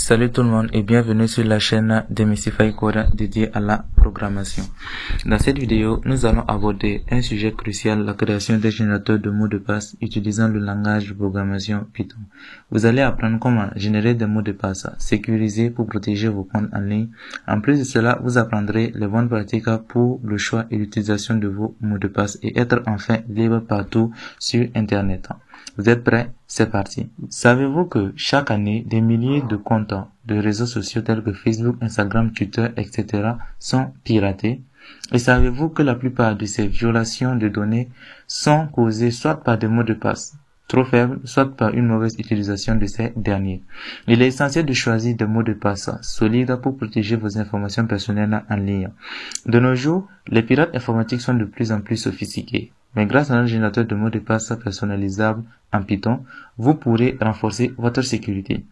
Salut tout le monde et bienvenue sur la chaîne Demystify Code dédiée à la programmation. Dans cette vidéo, nous allons aborder un sujet crucial, la création des générateurs de mots de passe utilisant le langage de programmation Python. Vous allez apprendre comment générer des mots de passe sécurisés pour protéger vos comptes en ligne. En plus de cela, vous apprendrez les bonnes pratiques pour le choix et l'utilisation de vos mots de passe et être enfin libre partout sur Internet. Vous êtes prêts? C'est parti. Savez-vous que chaque année, des milliers de comptes de réseaux sociaux tels que Facebook, Instagram, Twitter, etc. sont piratés? Et savez-vous que la plupart de ces violations de données sont causées soit par des mots de passe trop faibles, soit par une mauvaise utilisation de ces derniers? Il est essentiel de choisir des mots de passe solides pour protéger vos informations personnelles en ligne. De nos jours, les pirates informatiques sont de plus en plus sophistiqués. Mais grâce à un générateur de mots de passe personnalisable en Python, vous pourrez renforcer votre sécurité.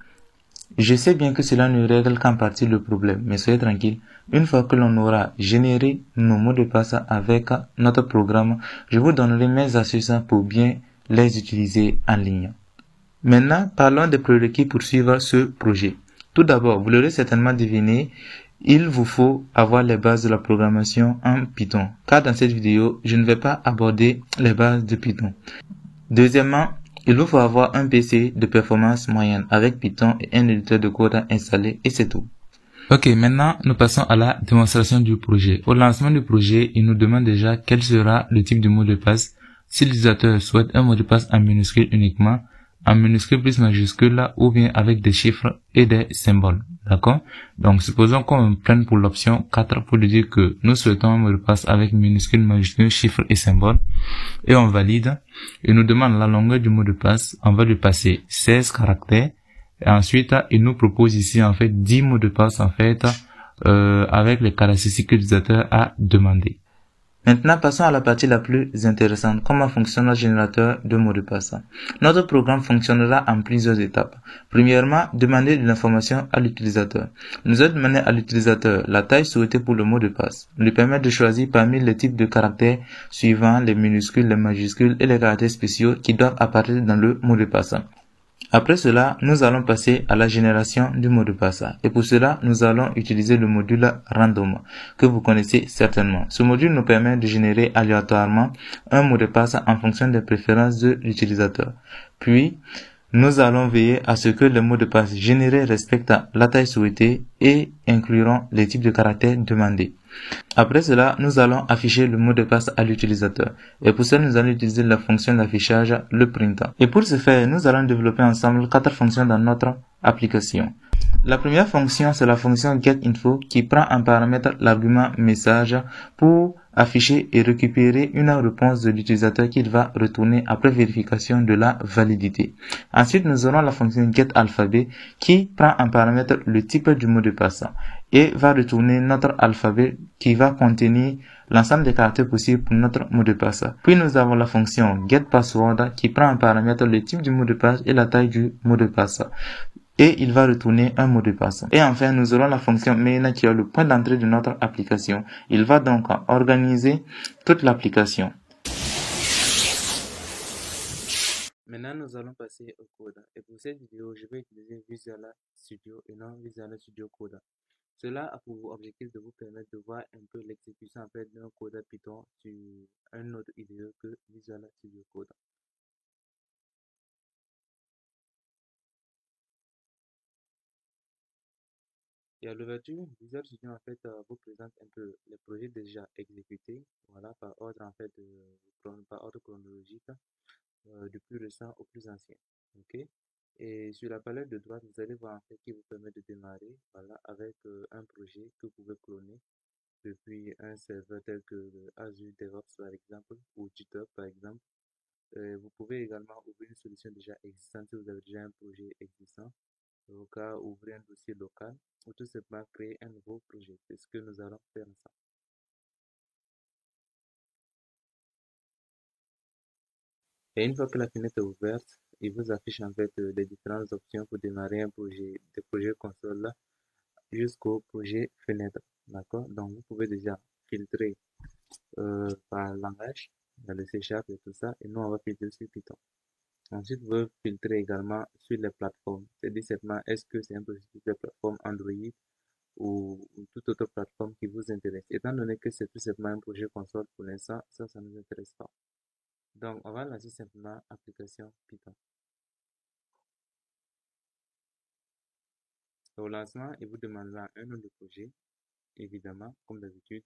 Je sais bien que cela ne règle qu'en partie le problème, mais soyez tranquille. Une fois que l'on aura généré nos mots de passe avec notre programme, je vous donnerai mes astuces pour bien les utiliser en ligne. Maintenant, parlons des prérequis pour suivre ce projet. Tout d'abord, vous l'aurez certainement deviné, il vous faut avoir les bases de la programmation en Python, car dans cette vidéo, je ne vais pas aborder les bases de Python. Deuxièmement, il vous faut avoir un PC de performance moyenne avec Python et un éditeur de code installé et c'est tout. Ok, maintenant nous passons à la démonstration du projet. Au lancement du projet, il nous demande déjà quel sera le type de mot de passe. Si l'utilisateur souhaite un mot de passe en minuscule uniquement, en minuscule plus majuscule ou bien avec des chiffres et des symboles. D'accord? Donc, supposons qu'on prenne pour l'option 4 pour lui dire que nous souhaitons un mot de passe avec minuscule, majuscule, chiffres et symboles. Et on valide. Il nous demande la longueur du mot de passe. On va lui passer 16 caractères. Et ensuite, il nous propose ici, en fait, 10 mots de passe, en fait, avec les caractéristiques que l'utilisateur a demandé. Maintenant, passons à la partie la plus intéressante, comment fonctionne le générateur de mots de passe. Notre programme fonctionnera en plusieurs étapes. Premièrement, demander de l'information à l'utilisateur. Nous allons demander à l'utilisateur la taille souhaitée pour le mot de passe. Lui permettre de choisir parmi les types de caractères suivants, les minuscules, les majuscules et les caractères spéciaux qui doivent apparaître dans le mot de passe. Après cela, nous allons passer à la génération du mot de passe. Et pour cela, nous allons utiliser le module random que vous connaissez certainement. Ce module nous permet de générer aléatoirement un mot de passe en fonction des préférences de l'utilisateur. Puis, nous allons veiller à ce que les mots de passe générés respectent la taille souhaitée et incluront les types de caractères demandés. Après cela, nous allons afficher le mot de passe à l'utilisateur. Et pour cela, nous allons utiliser la fonction d'affichage, le print. Et pour ce faire, nous allons développer ensemble 4 fonctions dans notre application. La première fonction, c'est la fonction getInfo qui prend en paramètre l'argument message pour afficher et récupérer une réponse de l'utilisateur qu'il va retourner après vérification de la validité. Ensuite, nous aurons la fonction getAlphabet qui prend en paramètre le type du mot de passe et va retourner notre alphabet qui va contenir l'ensemble des caractères possibles pour notre mot de passe. Puis nous avons la fonction getPassword qui prend en paramètre le type du mot de passe et la taille du mot de passe. Et il va retourner un mot de passe. Et enfin, nous aurons la fonction main qui est le point d'entrée de notre application. Il va donc organiser toute l'application. Maintenant, nous allons passer au code. Et pour cette vidéo, je vais utiliser Visual Studio et non Visual Studio Code. Cela a pour objectif de vous permettre de voir un peu l'exécution en fait d'un code Python sur un autre IDE que Visual Studio Code. Et à l'ouverture, Visual Studio en fait vous présente un peu les projets déjà exécutés, voilà, par ordre en fait par ordre chronologique, du plus récent au plus ancien. Ok. Et sur la palette de droite, vous allez voir en fait qui vous permet de démarrer, voilà, avec un projet que vous pouvez cloner depuis un serveur tel que Azure DevOps par exemple ou GitHub par exemple. Vous pouvez également ouvrir une solution déjà existante si vous avez déjà un projet existant. Au cas ouvrir un dossier local ou tout simplement créer un nouveau projet. C'est ce que nous allons faire ensemble. Et une fois que la fenêtre est ouverte, il vous affiche en fait les différentes options pour démarrer un projet, des projets console jusqu'au projet fenêtre. D'accord? Donc vous pouvez déjà filtrer par langage, dans le C# et tout ça, et nous on va filtrer sur Python. Ensuite, vous pouvez filtrer également sur les plateformes. C'est-à-dire simplement, est-ce que c'est un projet sur les plateformes Android ou toute autre plateforme qui vous intéresse. Étant donné que c'est tout simplement un projet console pour l'instant, ça ne nous intéresse pas. Donc, on va lancer simplement application Python. Au lancement, il vous demandera un nom de projet, évidemment, comme d'habitude.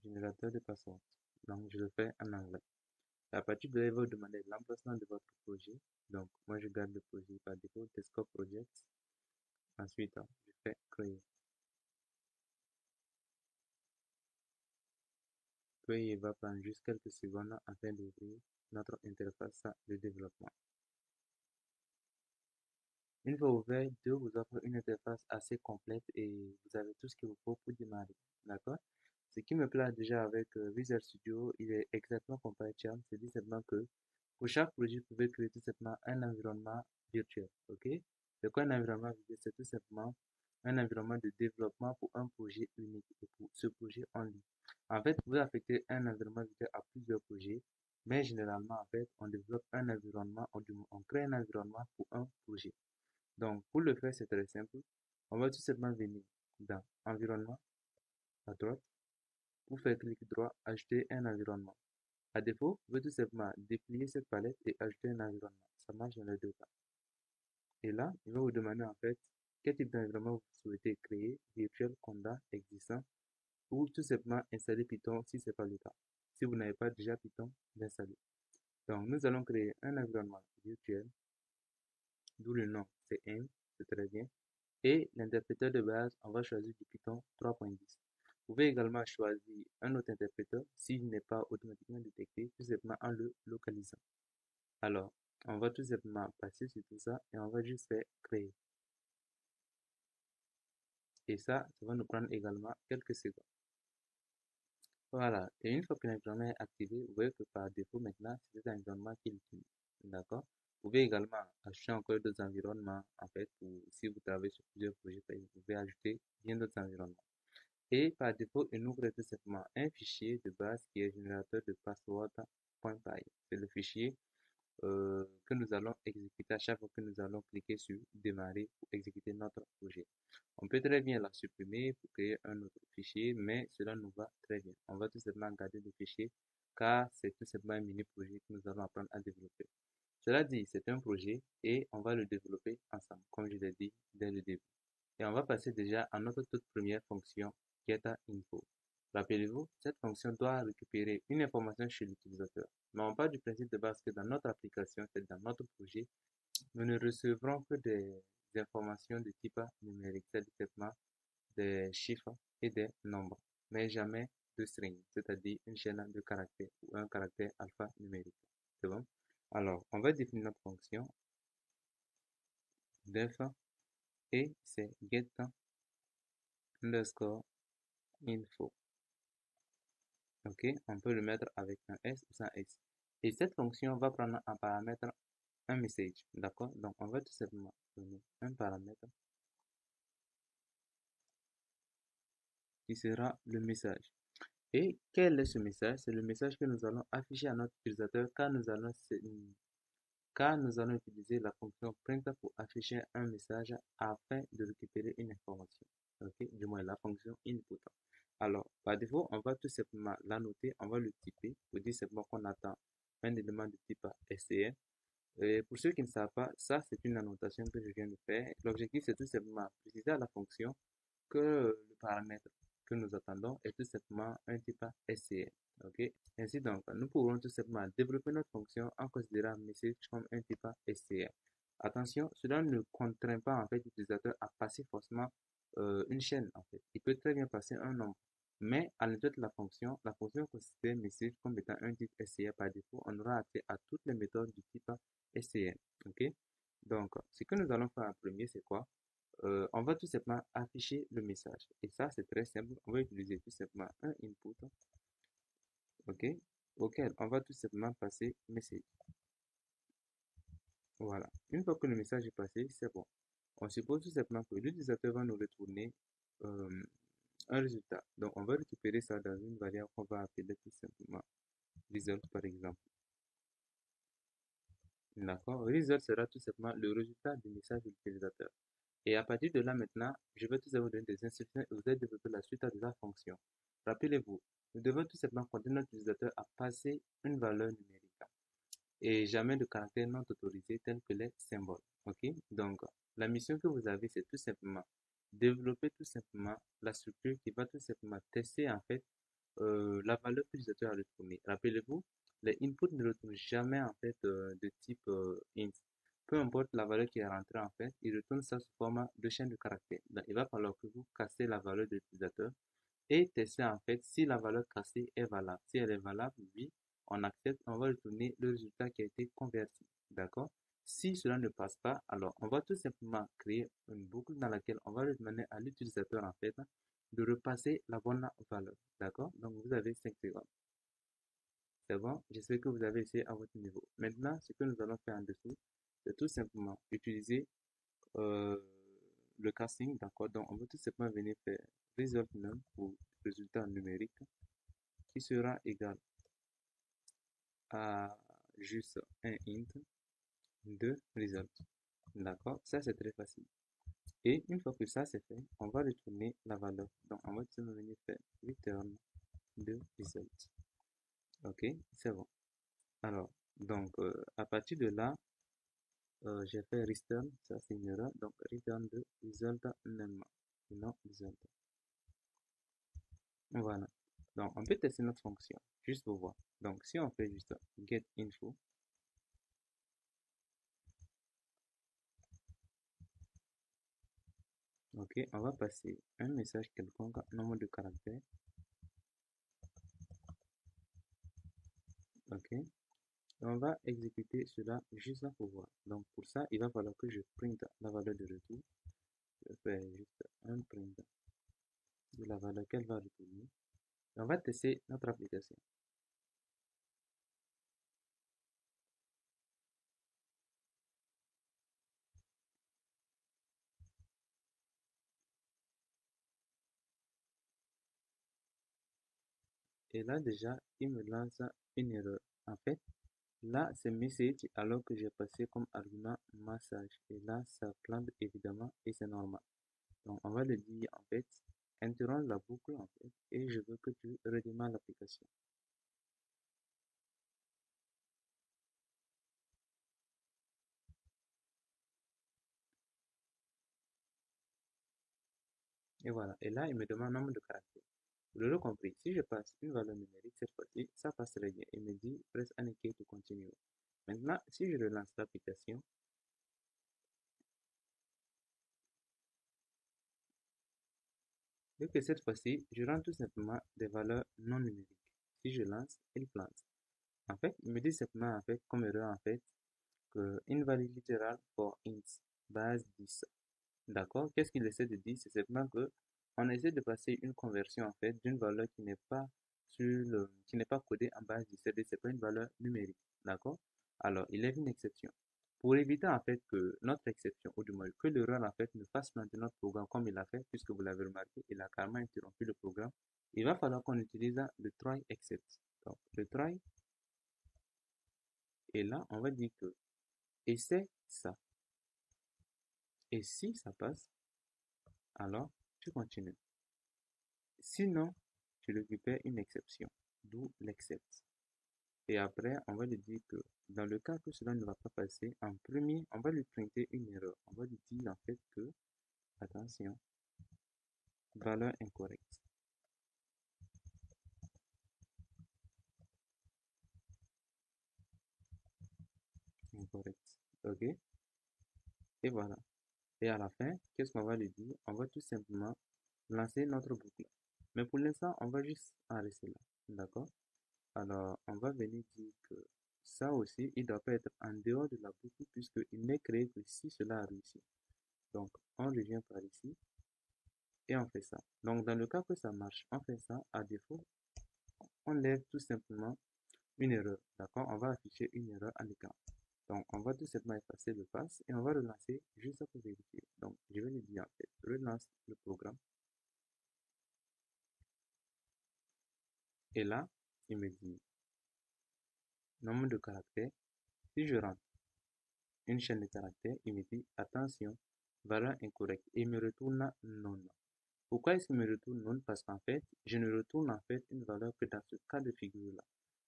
Générateur de password. Donc, je le fais en anglais. À partir de là, il va vous demander l'emplacement de votre projet. Donc, moi, je garde le projet par défaut, Desktop Project. Ensuite, je fais créer. Puis, il va prendre juste quelques secondes afin d'ouvrir notre interface de développement. Une fois ouvert, Dieu vous offre une interface assez complète et vous avez tout ce qu'il vous faut pour démarrer. D'accord? Ce qui me plaît déjà avec Visual Studio, il est exactement comparé à Charm. C'est dit simplement que pour chaque projet, vous pouvez créer tout simplement un environnement virtuel. OK? C'est quoi un environnement virtuel? C'est tout simplement un environnement de développement pour un projet unique et pour ce projet en ligne. En fait, vous affectez un environnement virtuel à plusieurs projets, mais généralement, en fait, on développe un environnement, on crée un environnement pour un projet. Donc, pour le faire, c'est très simple. On va tout simplement venir dans Environnement, à droite, pour faire clic droit, ajouter un environnement. À défaut, vous pouvez tout simplement déplier cette palette et ajouter un environnement. Ça marche dans les deux cas. Et là, il va vous demander en fait quel type d'environnement vous souhaitez créer, virtuel, Conda, existant, ou tout simplement installer Python si ce n'est pas le cas. Si vous n'avez pas déjà Python, d'installer. Donc, nous allons créer un environnement virtuel, d'où le nom, c'est M, c'est très bien. Et l'interpréteur de base, on va choisir du Python 3.10. Vous pouvez également choisir un autre interpréteur s'il n'est pas automatiquement détecté, tout simplement en le localisant. Alors, on va tout simplement passer sur tout ça et on va juste faire créer. Et ça va nous prendre également quelques secondes. Voilà. Et une fois que l'environnement est activé, vous voyez que par défaut maintenant, c'est cet environnement qui l'utilise. D'accord? Vous pouvez également ajouter encore d'autres environnements, en fait, si vous travaillez sur plusieurs projets, vous pouvez ajouter bien d'autres environnements. Et par défaut, il nous ouvre tout simplement un fichier de base qui est générateur de password.py. C'est le fichier que nous allons exécuter à chaque fois que nous allons cliquer sur démarrer pour exécuter notre projet. On peut très bien la supprimer pour créer un autre fichier, mais cela nous va très bien. On va tout simplement garder le fichier car c'est tout simplement un mini projet que nous allons apprendre à développer. Cela dit, c'est un projet et on va le développer ensemble, comme je l'ai dit dès le début. Et on va passer déjà à notre toute première fonction, getInfo. Rappelez-vous, cette fonction doit récupérer une information chez l'utilisateur. Mais on part du principe de base que dans notre application, c'est dans notre projet, nous ne recevrons que des informations de type numérique, c'est-à-dire des chiffres et des nombres, mais jamais de string, c'est-à-dire une chaîne de caractères ou un caractère alphanumérique. C'est bon? Alors, on va définir notre fonction def et c'est get underscore info. Ok, on peut le mettre avec un S ou sans S. Et cette fonction va prendre en paramètre un message. D'accord? Donc, on va tout simplement donner un paramètre qui sera le message. Et quel est ce message? C'est le message que nous allons afficher à notre utilisateur car nous allons utiliser la fonction print pour afficher un message afin de récupérer une information. Ok? Du moins la fonction input. Alors, par défaut, on va tout simplement l'annoter, on va le typer pour dire simplement qu'on attend un élément de type SCN. Et pour ceux qui ne savent pas, ça c'est une annotation que je viens de faire. L'objectif c'est tout simplement préciser à la fonction que le paramètre que nous attendons est tout simplement un type SCN. Ok? Ainsi donc, nous pouvons tout simplement développer notre fonction en considérant message comme un type SCN. Attention, cela ne contraint pas en fait l'utilisateur à passer forcément une chaîne en fait. Il peut très bien passer un nombre. Mais à l'intérieur de la fonction considère message comme étant un type SCN par défaut. On aura accès à toutes les méthodes du type SCN. Ok? Donc, ce que nous allons faire en premier, c'est quoi? On va tout simplement afficher le message. Et ça, c'est très simple. On va utiliser tout simplement un input, ok, auquel on va tout simplement passer message. Voilà. Une fois que le message est passé, c'est bon. On suppose tout simplement que l'utilisateur va nous retourner euh, un résultat. Donc, on va récupérer ça dans une variable qu'on va appeler tout simplement result, par exemple. D'accord? Result sera tout simplement le résultat du message de l'utilisateur. Et à partir de là, maintenant, je vais tout simplement vous donner des instructions et vous allez développer la suite de la fonction. Rappelez-vous, nous devons tout simplement conduire notre utilisateur à passer une valeur numérique et jamais de caractère non autorisé tel que les symboles. OK? Donc, la mission que vous avez, c'est tout simplement développer tout simplement la structure qui va tout simplement tester en fait la valeur que l'utilisateur a retournée. Rappelez-vous, les inputs ne retournent jamais en fait de type int. Peu importe la valeur qui est rentrée en fait, il retourne ça sous format de chaîne de caractères. Donc, il va falloir que vous cassez la valeur de l'utilisateur et tester en fait si la valeur cassée est valable. Si elle est valable, oui, on accepte, on va retourner le résultat qui a été converti. D'accord? Si cela ne passe pas, alors on va tout simplement créer une boucle dans laquelle on va demander à l'utilisateur en fait de repasser la bonne valeur. D'accord? Donc vous avez 5 secondes. C'est bon? J'espère que vous avez essayé à votre niveau. Maintenant, ce que nous allons faire en dessous, c'est tout simplement utiliser euh, le casting. D'accord? Donc on va tout simplement venir faire result num ou résultat numérique qui sera égal à juste un int de result. D'accord? Ça, c'est très facile. Et une fois que ça c'est fait, on va retourner la valeur. Donc, on va tout simplement venir faire return de result. Ok? C'est bon. Alors, donc, à partir de là, j'ai fait return, ça c'est une erreur. Donc, return de result num, non result. Voilà. Donc, on peut tester notre fonction, juste pour voir. Donc, si on fait juste get info, ok, on va passer un message quelconque, nombre de caractères, ok, et on va exécuter cela juste là pour voir. Donc, pour ça, il va falloir que je printe la valeur de retour. Je fais juste un print de la valeur qu'elle va retourner. Et on va tester notre application. Et là, déjà, il me lance une erreur. En fait, là, c'est message alors que j'ai passé comme argument massage. Et là, ça plante évidemment et c'est normal. Donc, on va le dire en fait, interromps la boucle en fait, et je veux que tu redémarres l'application. Et voilà. Et là, il me demande nombre de caractères. Vous l'aurez compris, si je passe une valeur numérique cette fois-ci, ça passe très bien. Il me dit press any key to continue. Maintenant, si je relance l'application, vu que cette fois-ci, je rends tout simplement des valeurs non numériques. Si je lance, il plante. En fait, il me dit simplement en fait comme erreur en fait que invalid literal for int base 10. D'accord? Qu'est-ce qu'il essaie de dire? C'est simplement que on essaie de passer une conversion en fait d'une valeur qui n'est pas codée en base 17 et c'est pas une valeur numérique. D'accord? Alors, il lève une exception. Pour éviter en fait que notre exception, ou du moins que l'erreur en fait ne fasse planter notre programme comme il l'a fait, puisque vous l'avez remarqué, il a carrément interrompu le programme, il va falloir qu'on utilise le try except. Donc, le try, et là, on va dire que essaie ça. Et si ça passe, alors tu continues. Sinon, tu récupères une exception, d'où l'except. Et après, on va lui dire que dans le cas que cela ne va pas passer, en premier, on va lui printer une erreur. On va lui dire en fait que, attention, valeur incorrecte. Incorrecte. OK? Et voilà. Et à la fin, qu'est-ce qu'on va lui dire? On va tout simplement lancer notre boucle. Mais pour l'instant, on va juste en rester là. D'accord? Alors, on va venir dire que ça aussi, il ne doit pas être en dehors de la boucle puisqu'il n'est créé que si cela a réussi. Donc, on revient par ici et on fait ça. Donc, dans le cas que ça marche, on fait ça. À défaut, on lève tout simplement une erreur. D'accord? On va afficher une erreur en écran. Donc, on va tout simplement effacer le pass et on va relancer juste pour vérifier. Donc, je vais lui dire en fait, relance le programme. Et là, il me dit nombre de caractères. Si je rentre une chaîne de caractères, il me dit attention, valeur incorrecte. Et il me retourne non. Pourquoi est-ce qu'il me retourne non? Parce qu'en fait, je ne retourne en fait une valeur que dans ce cas de figure-là.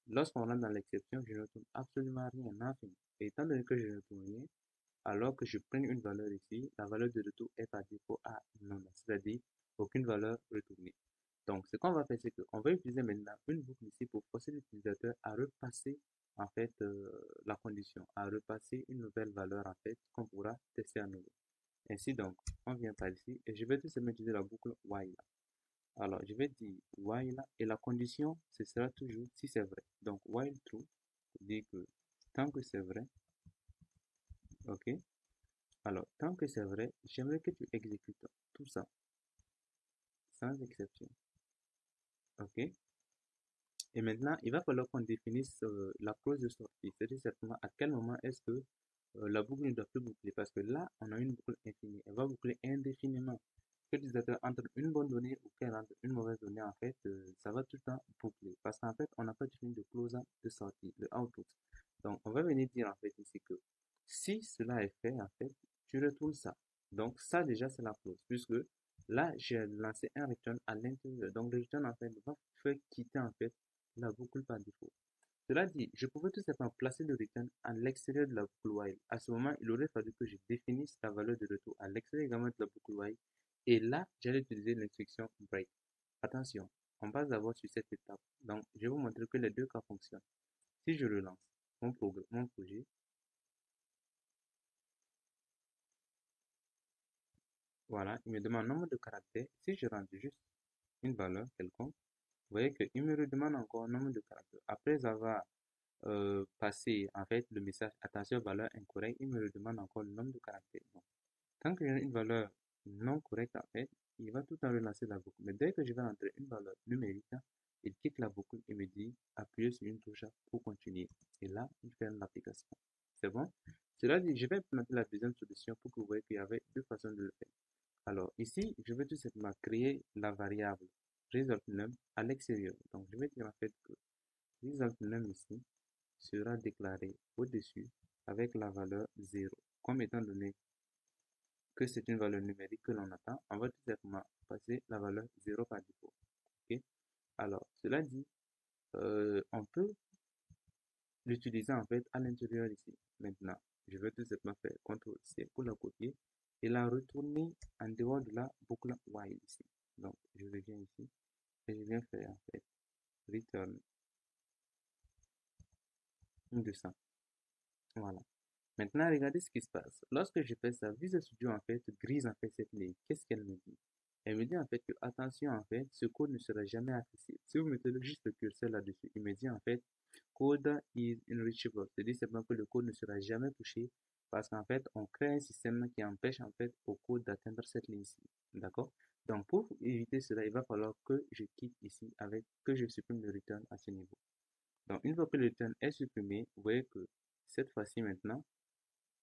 Lorsqu'on rentre dans l'exception, je ne retourne absolument rien à l'infini. Et étant donné que je ne retourne rien, alors que je prenne une valeur ici, la valeur de retour est par défaut à non, c'est-à-dire aucune valeur retournée. Donc, ce qu'on va faire, c'est qu'on va utiliser maintenant une boucle ici pour forcer l'utilisateur à repasser en fait la condition, à repasser une nouvelle valeur en fait qu'on pourra tester à nouveau. Ainsi donc, on vient par ici et je vais tout simplement utiliser la boucle while. Alors, je vais dire while et la condition, ce sera toujours si c'est vrai. Donc, while true, dit que tant que c'est vrai, ok. Alors, tant que c'est vrai, j'aimerais que tu exécutes tout ça, sans exception, ok. Et maintenant, il va falloir qu'on définisse la clause de sortie, c'est-à-dire certainement à quel moment est-ce que la boucle ne doit plus boucler, parce que là, on a une boucle infinie, elle va boucler indéfiniment. Que l'utilisateur entre une bonne donnée ou qu'elle entre une mauvaise donnée, en fait, ça va tout le temps boucler. Parce qu'en fait, on n'a pas défini de clause de sortie, de output. Donc, on va venir dire en fait ici que si cela est fait, en fait, tu retournes ça. Donc, ça déjà, c'est la clause, puisque là, j'ai lancé un return à l'intérieur. Donc, le return, en fait, va faire quitter, en fait, la boucle par défaut. Cela dit, je pouvais tout simplement placer le return à l'extérieur de la boucle while. À ce moment, il aurait fallu que je définisse la valeur de retour à l'extérieur également de la boucle while. Et là, j'allais utiliser l'instruction break. Attention, on passe d'abord sur cette étape. Donc, je vais vous montrer que les deux cas fonctionnent. Si je relance mon projet, voilà, il me demande nombre de caractères. Si je rentre juste une valeur quelconque, vous voyez qu'il me redemande encore nombre de caractères. Après avoir passé en fait le message attention valeur incorrecte, il me redemande encore le nombre de caractères. Donc, tant que j'ai une valeur non correcte en fait, il va tout le temps relancer la boucle. Mais dès que je vais entrer une valeur numérique, il quitte la boucle et me dit appuyez sur une touche pour continuer. Et là, il ferme l'application. C'est bon? Cela dit, je vais implémenter la deuxième solution pour que vous voyez qu'il y avait deux façons de le faire. Alors ici, je vais tout simplement créer la variable resultNum à l'extérieur. Donc je vais dire en fait que resultNum ici sera déclaré au-dessus avec la valeur 0. Comme étant donné que c'est une valeur numérique que l'on attend, on va tout simplement passer la valeur 0 par défaut. Ok. Alors, cela dit, on peut l'utiliser en fait à l'intérieur ici. Maintenant, je vais tout simplement faire CTRL-C pour la copier et la retourner en dehors de la boucle while ici. Donc, je reviens ici et je viens faire en fait return 200. Voilà. Maintenant, regardez ce qui se passe. Lorsque je fais ça, Visual Studio en fait grise en fait cette ligne. Qu'est-ce qu'elle me dit? Elle me dit en fait que attention en fait, ce code ne sera jamais accessible. Si vous mettez juste le curseur là-dessus, il me dit en fait code is unreachable. C'est-à-dire simplement que le code ne sera jamais touché parce qu'en fait, on crée un système qui empêche en fait au code d'atteindre cette ligne-ci. D'accord? Donc pour éviter cela, il va falloir que je quitte ici avec que je supprime le return à ce niveau. Donc une fois que le return est supprimé, vous voyez que cette fois-ci maintenant,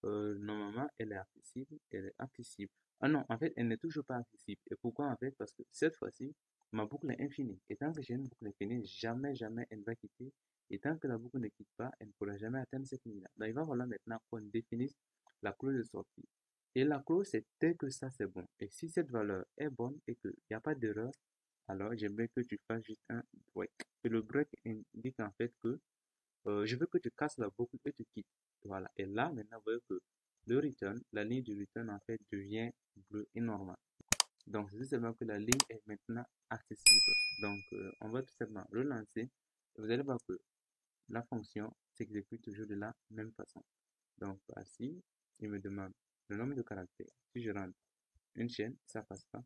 normalement, elle est accessible, elle est accessible. Ah non, en fait, elle n'est toujours pas accessible. Et pourquoi en fait? Parce que cette fois-ci, ma boucle est infinie. Et tant que j'ai une boucle infinie, jamais, jamais elle va quitter. Et tant que la boucle ne quitte pas, elle ne pourra jamais atteindre cette ligne-là. Donc, il va falloir maintenant qu'on définisse la clause de sortie. Et la clause, c'est dès que ça, c'est bon. Et si cette valeur est bonne et qu'il n'y a pas d'erreur, alors j'aimerais que tu fasses juste un break. Et le break indique en fait que je veux que tu casses la boucle et tu quittes. Voilà. Et là, maintenant, vous voyez que le return, la ligne du return, en fait, devient bleue et normale. Donc, c'est tout simplement que la ligne est maintenant accessible. Donc, on va tout simplement relancer. Et vous allez voir que la fonction s'exécute toujours de la même façon. Donc, ici, il me demande le nombre de caractères. Si je rentre une chaîne, ça passe pas.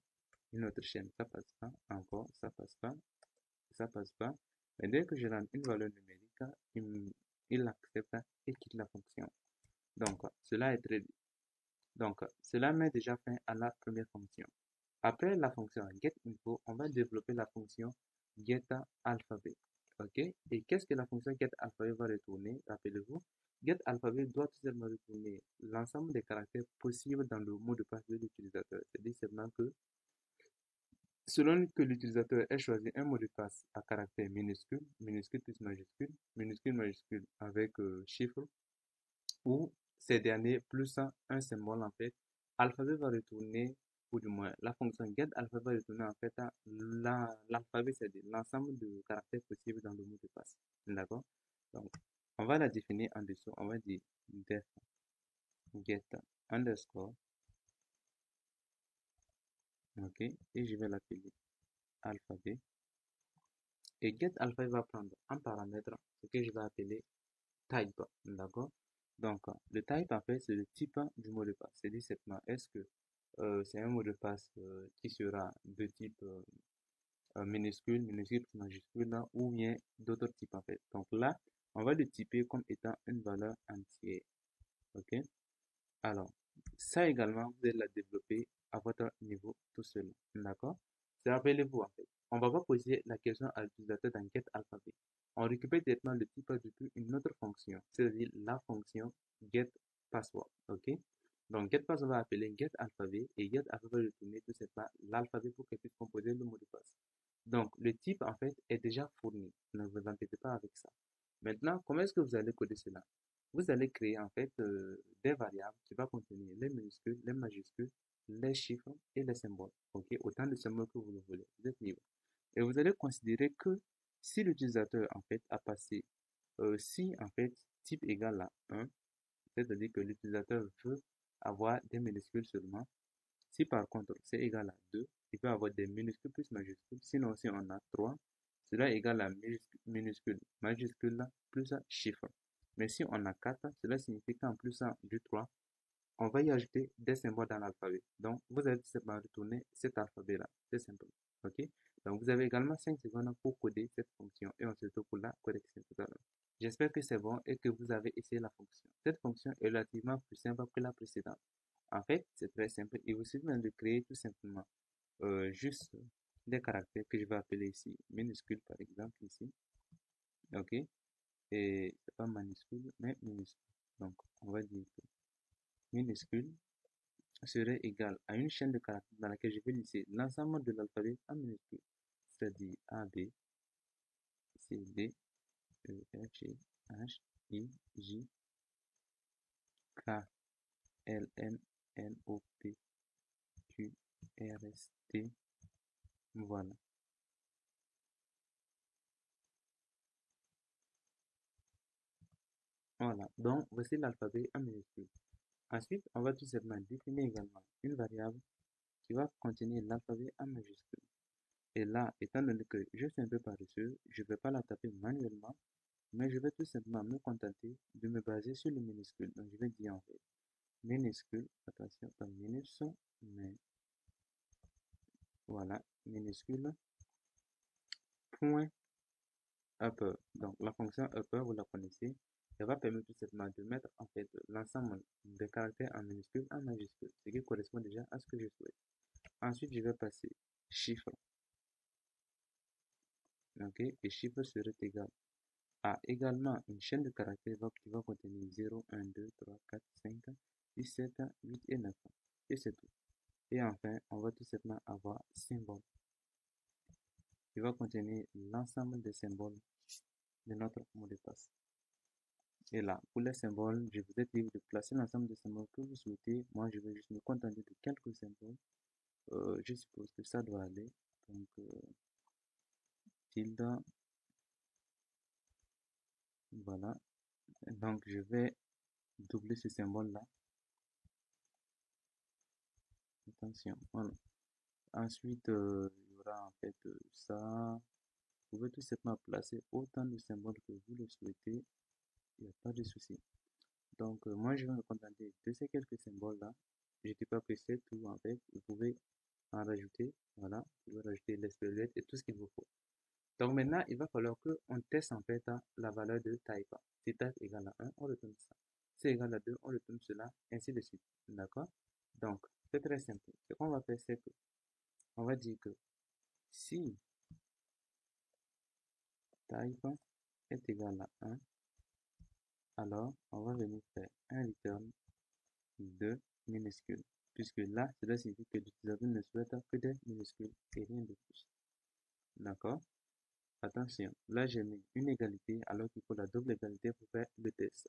Une autre chaîne, ça passe pas. Encore, ça passe pas. Ça passe pas. Mais dès que je rentre une valeur numérique, il accepte et quitte la fonction. Donc, cela est très Donc, cela met déjà fin à la première fonction. Après la fonction getInfo, on va développer la fonction getAlphabet. OK? Et qu'est-ce que la fonction getAlphabet va retourner? Rappelez-vous, getAlphabet doit tout simplement retourner l'ensemble des caractères possibles dans le mot de passe de l'utilisateur. C'est-à-dire seulement que Selon que l'utilisateur ait choisi un mot de passe à caractère minuscule, minuscule plus majuscule, minuscule majuscule avec chiffre, ou ces derniers plus un symbole en fait, alphabet va retourner, ou du moins la fonction getAlphabet va retourner en fait l'alphabet, c'est-à-dire l'ensemble de caractères possibles dans le mot de passe. D'accord? Donc, on va la définir en dessous. On va dire def get underscore, ok, et je vais l'appeler alphabet. Et getAlphabet va prendre en paramètre ce que je vais appeler type. D'accord? Donc, le type, en fait, c'est le type du mot de passe. C'est-à-dire simplement, est-ce que c'est un mot de passe qui sera de type minuscule, minuscule, majuscule, là, ou bien d'autres types, en fait. Donc là, on va le typer comme étant une valeur entière. OK? Alors, ça également, vous allez la développer à votre niveau tout seul. D'accord? C'est rappelez-vous, en fait. On va pas poser la question à l'utilisateur dans getAlphabet. On récupère directement le type depuis une autre fonction, c'est-à-dire la fonction getPassword. OK? Donc, getPassword va appeler getAlphabet et getAlphabet va retourner tout simplement l'alphabet pour qu'elle puisse composer le mot de passe. Donc, le type, en fait, est déjà fourni. Ne vous inquiétez pas avec ça. Maintenant, comment est-ce que vous allez coder cela? Vous allez créer en fait des variables qui vont contenir les minuscules, les majuscules, les chiffres et les symboles. Ok, autant de symboles que vous le voulez. Vous êtes libre. Et vous allez considérer que si l'utilisateur en fait a passé, si en fait type égale à 1, c'est-à-dire que l'utilisateur veut avoir des minuscules seulement. Si par contre c'est égal à 2, il peut avoir des minuscules plus majuscules. Sinon, si on a 3, cela est égal à minuscule, majuscule plus chiffre. Mais si on a 4, cela signifie qu'en plus du 3, on va y ajouter des symboles dans l'alphabet. Donc, vous allez tout simplement retourner cet alphabet-là. C'est simple. OK? Donc, vous avez également 5 secondes pour coder cette fonction et on se retrouve pour la correction tout à l'heure. J'espère que c'est bon et que vous avez essayé la fonction. Cette fonction est relativement plus simple que la précédente. En fait, c'est très simple. Il vous suffit même de créer tout simplement juste des caractères que je vais appeler ici minuscules par exemple ici. OK? Et c'est pas minuscule, mais minuscule. Donc, on va dire que minuscule serait égal à une chaîne de caractères dans laquelle je vais lisser l'ensemble de l'alphabet en minuscule, c'est-à-dire A, B, C, D, E, F, G, H, I, J, K, L, M, N, O, P, Q, R, S, T. Voilà. Voilà. Donc, voici l'alphabet en minuscule. Ensuite, on va tout simplement définir également une variable qui va contenir l'alphabet en majuscule. Et là, étant donné que je suis un peu paresseux, je ne vais pas la taper manuellement, mais je vais tout simplement me contenter de me baser sur le minuscule. Donc, je vais dire en fait minuscule, attention, pas minus, mais voilà, minuscule, point upper. Donc, la fonction upper, vous la connaissez, elle va permettre tout simplement de mettre en fait l'ensemble des caractères en minuscule en majuscule, ce qui correspond déjà à ce que je souhaite. Ensuite, je vais passer chiffre, ok, et chiffre serait égal à également une chaîne de caractères qui va contenir 0, 1, 2, 3, 4, 5, 6, 7, 8 et 9. Et c'est tout. Et enfin, on va tout simplement avoir symbole qui va contenir l'ensemble des symboles de notre mot de passe. Et là, pour les symboles, je vous ai dit de placer l'ensemble des symboles que vous souhaitez. Moi, je vais juste me contenter de quelques symboles. Je suppose que ça doit aller. Donc, tilde, voilà. Donc, je vais doubler ce symbole-là. Attention, voilà. Ensuite, il y aura en fait ça. Vous pouvez tout simplement placer autant de symboles que vous le souhaitez. Il n'y a pas de souci. Donc, moi, je vais me contenter de ces quelques symboles-là. Je ne dis pas que c'est tout, en fait. Vous pouvez en rajouter. Voilà. Vous pouvez rajouter les squelettes et tout ce qu'il vous faut. Donc, maintenant, il va falloir qu'on teste, en fait, la valeur de type. Si type égale à 1, on retourne ça. Si égale à 2, on retourne cela, ainsi de suite. D'accord? Donc, c'est très simple. Ce qu'on va faire, c'est que, on va dire que si type est égal à 1, alors on va venir faire un return de minuscule. puisque là, cela signifie que l'utilisateur ne souhaite que des minuscules et rien de plus. D'accord? Attention, là j'ai mis une égalité alors qu'il faut la double égalité pour faire le test.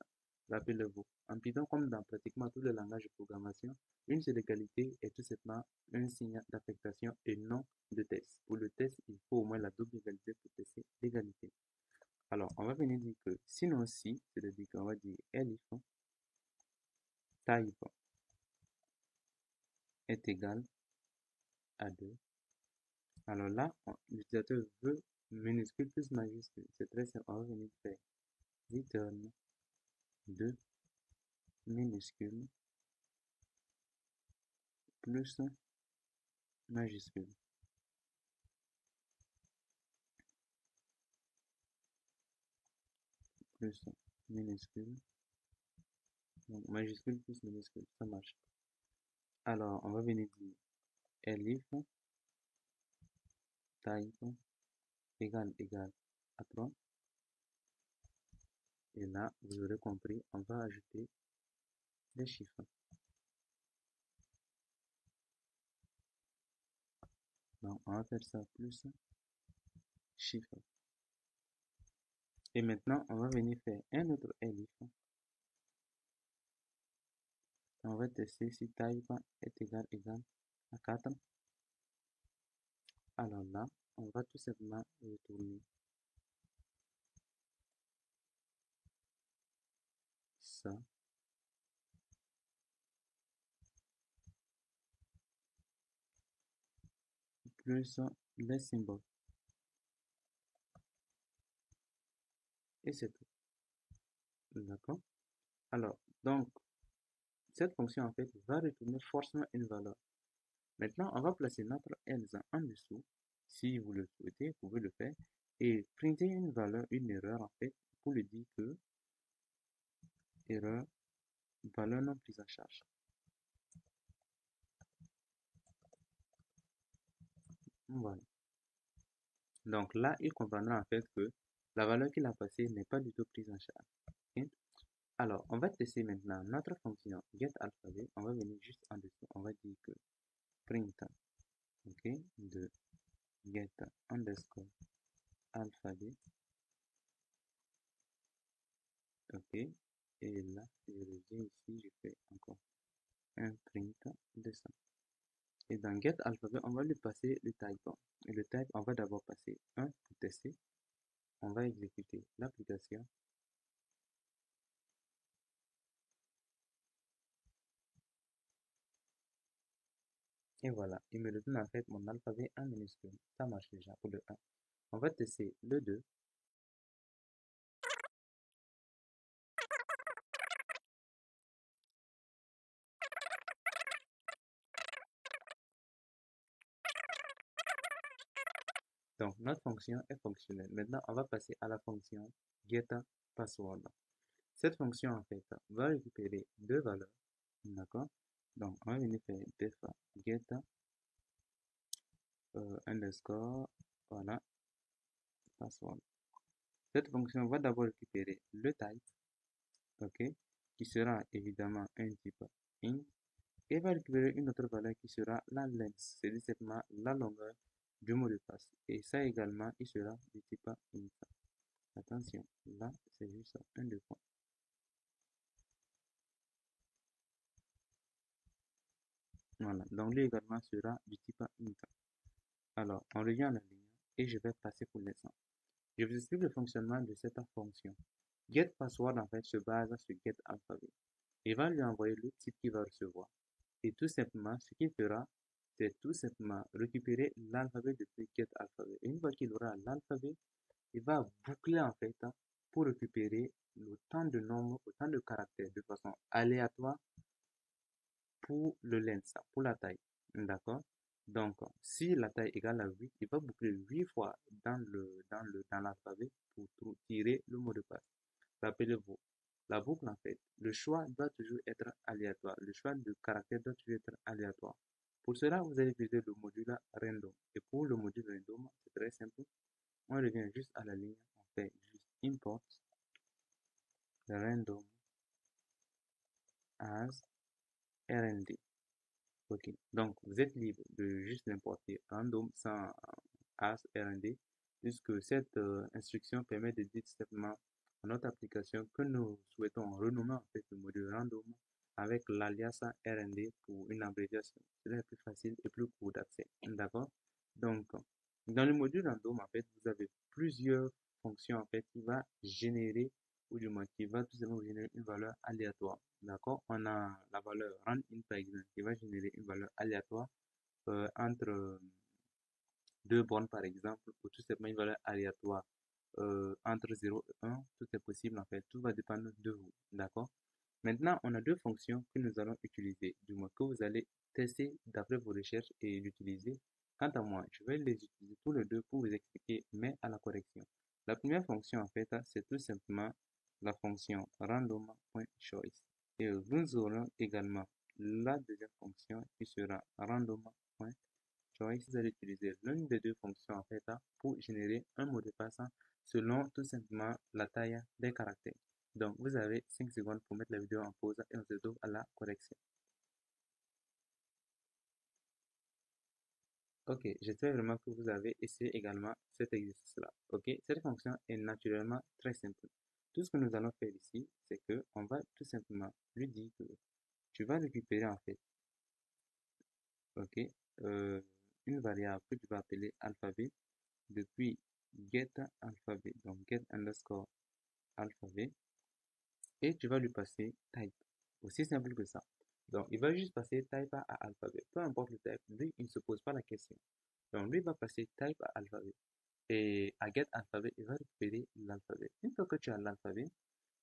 Rappelez-vous, en Python comme dans pratiquement tous les langages de programmation, une seule égalité est tout simplement un signe d'affectation et non de test. Pour le test, il faut au moins la double égalité pour tester l'égalité. Alors, on va venir dire que sinon si, c'est-à-dire qu'on va dire elif type est égal à 2. Alors là, l'utilisateur veut minuscule plus majuscule. C'est très simple, on va venir faire return 2 minuscule plus majuscule plus minuscule. Donc majuscule plus minuscule, ça marche. Alors, on va venir dire elif type égal à 3. Et là, vous aurez compris, on va ajouter des chiffres. Donc, on va faire ça plus chiffre. Et maintenant, on va venir faire un autre elif. On va tester si type est égal à 4. Alors là, on va tout simplement retourner ça plus les symboles. Et c'est tout. D'accord? Alors, donc, cette fonction en fait va retourner forcément une valeur. Maintenant, on va placer notre else en dessous. Si vous le souhaitez, vous pouvez le faire. Et printer une valeur, une erreur en fait, pour lui dire que erreur, valeur non prise en charge. Voilà. Donc là, il comprendra en fait que la valeur qu'il a passée n'est pas du tout prise en charge. Ok? Alors, on va tester maintenant notre fonction getAlphabet. On va venir juste en dessous. On va dire que print, ok, de get underscore alphabet, ok. Et là, je reviens ici, je fais encore un print de ça. Et dans getAlphabet, on va lui passer le type. Et le type, on va d'abord passer 1 pour tester. On va exécuter l'application. Et voilà, il me retourne en fait mon alphabet en minuscule. Ça marche déjà pour le 1. On va tester le 2. Donc, notre fonction est fonctionnelle. Maintenant, on va passer à la fonction getPassword. Cette fonction, en fait, va récupérer deux valeurs. D'accord? Donc, on va venir faire def get underscore, voilà, password. Cette fonction va d'abord récupérer le type, ok, qui sera évidemment un type int, et va récupérer une autre valeur qui sera la length, c'est-à-dire simplement la longueur du mot de passe. Et ça également, il sera du type int. Attention, là, c'est juste un deux points. Voilà, donc lui également sera du type int. Alors, on revient à la ligne et je vais passer pour l'instant. Je vous explique le fonctionnement de cette fonction. GetPassword en fait se base sur getAlphabet. Il va lui envoyer le type qu'il va recevoir. Et tout simplement, ce qu'il fera, c'est tout simplement récupérer l'alphabet depuis getAlphabet. Et une fois qu'il aura l'alphabet, il va boucler en fait pour récupérer autant de nombres, autant de caractères de façon aléatoire pour le length, pour la taille. D'accord? Donc, si la taille égale à 8, il va boucler 8 fois dans l'alphabet pour tirer le mot de passe. Rappelez-vous, la boucle en fait, le choix doit toujours être aléatoire. Le choix de caractère doit toujours être aléatoire. Pour cela, vous allez utiliser le module random. Et pour le module random, c'est très simple. On revient juste à la ligne, on fait juste import random as rnd. Ok, donc vous êtes libre de juste l'importer random sans as rnd, puisque cette instruction permet de dire simplement à notre application que nous souhaitons renommer en fait le module random avec l'alias rnd pour une abréviation. C'est plus facile et plus court d'accès. D'accord? Donc, dans le module random, en fait, vous avez plusieurs fonctions en fait qui va générer ou du moins qui va tout simplement générer une valeur aléatoire. D'accord? On a la valeur randin par exemple qui va générer une valeur aléatoire entre deux bornes par exemple ou tout simplement une valeur aléatoire entre 0 et 1. Tout est possible en fait. Tout va dépendre de vous. D'accord? Maintenant, on a deux fonctions que nous allons utiliser, du moins que vous allez tester d'après vos recherches et l'utiliser. Quant à moi, je vais les utiliser tous les deux pour vous expliquer, mais à la correction. La première fonction, en fait, c'est tout simplement la fonction random.choice. Et nous aurons également la deuxième fonction qui sera random.choice. Vous allez utiliser l'une des deux fonctions, en fait, pour générer un mot de passe selon tout simplement la taille des caractères. Donc, vous avez 5 secondes pour mettre la vidéo en pause et on se retrouve à la correction. Ok, j'espère vraiment que vous avez essayé également cet exercice-là. Ok, cette fonction est naturellement très simple. Tout ce que nous allons faire ici, c'est que on va tout simplement lui dire que tu vas récupérer en fait, ok, euh, une variable que tu vas appeler alphabet depuis get alphabet, donc get underscore alphabet, et tu vas lui passer type. Aussi simple que ça. Donc, il va juste passer type à alphabet. Peu importe le type, lui, il ne se pose pas la question. Donc, lui va passer type à alphabet. Et à get alphabet, il va récupérer l'alphabet. Une fois que tu as l'alphabet,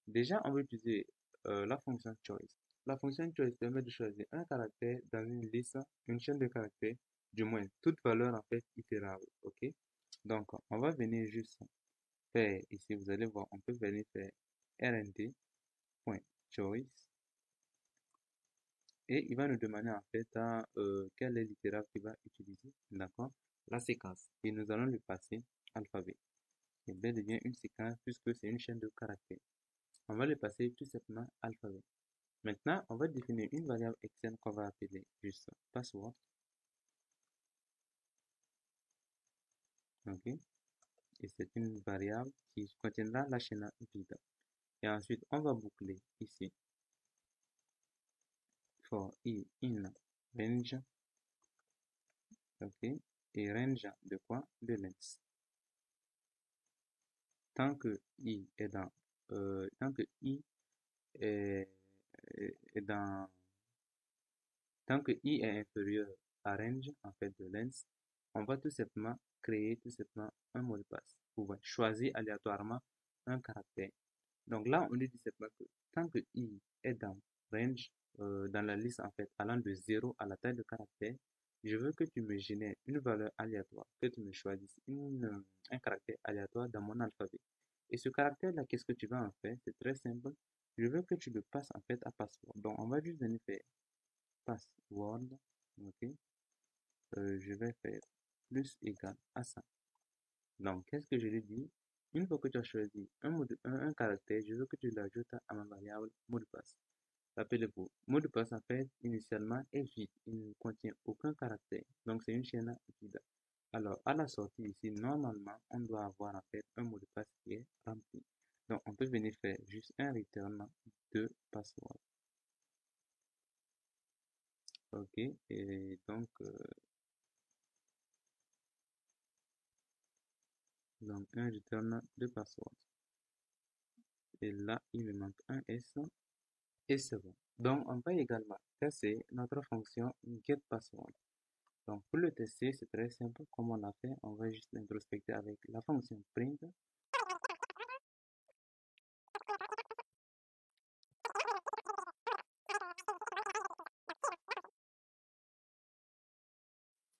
déjà, on va utiliser la fonction choice. La fonction choice permet de choisir un caractère dans une liste, une chaîne de caractères, du moins toute valeur en fait itérable. Ok? Donc, on va venir juste faire, ici, vous allez voir, on peut venir faire rnd.choice et il va nous demander en fait quelle est l'itérable qu'il va utiliser, d'accord? La séquence. Et nous allons lui passer alphabet. Et bel et bien une séquence puisque c'est une chaîne de caractères. On va lui passer tout simplement alphabet. Maintenant, on va définir une variable externe qu'on va appeler juste password. Ok? Et c'est une variable qui contiendra la chaîne vide. Et ensuite, on va boucler ici for i in range. Ok? Et range de quoi? De length. Tant que i est dans tant que i est, est dans tant que i est inférieur à range en fait de length, on va tout simplement créer tout simplement un mot de passe. Vous pouvez choisir aléatoirement un caractère. Donc là, on lui dit simplement que tant que i est dans range, dans la liste en fait allant de 0 à la taille de caractère, je veux que tu me génères une valeur aléatoire, que tu me choisisses un caractère aléatoire dans mon alphabet. Et ce caractère-là, qu'est-ce que tu vas en faire? C'est très simple. Je veux que tu le passes en fait à password. Donc on va juste venir faire password. Ok. Je vais faire plus égal à ça. Donc qu'est-ce que je lui dis? Une fois que tu as choisi un caractère, je veux que tu l'ajoutes à ma variable mot de passe. Rappelez-vous, mot de passe en fait initialement est vide, il ne contient aucun caractère, donc c'est une chaîne vide. Alors à la sortie ici, normalement, on doit avoir en fait un mot de passe qui est rempli. Donc on peut venir faire juste un return de password. Ok, et donc un return de password. Et là, il me manque un S et c'est bon. Donc on va également tester notre fonction getPassword. Donc pour le tester, c'est très simple. Comme on l'a fait, on va juste l'introspecter avec la fonction print.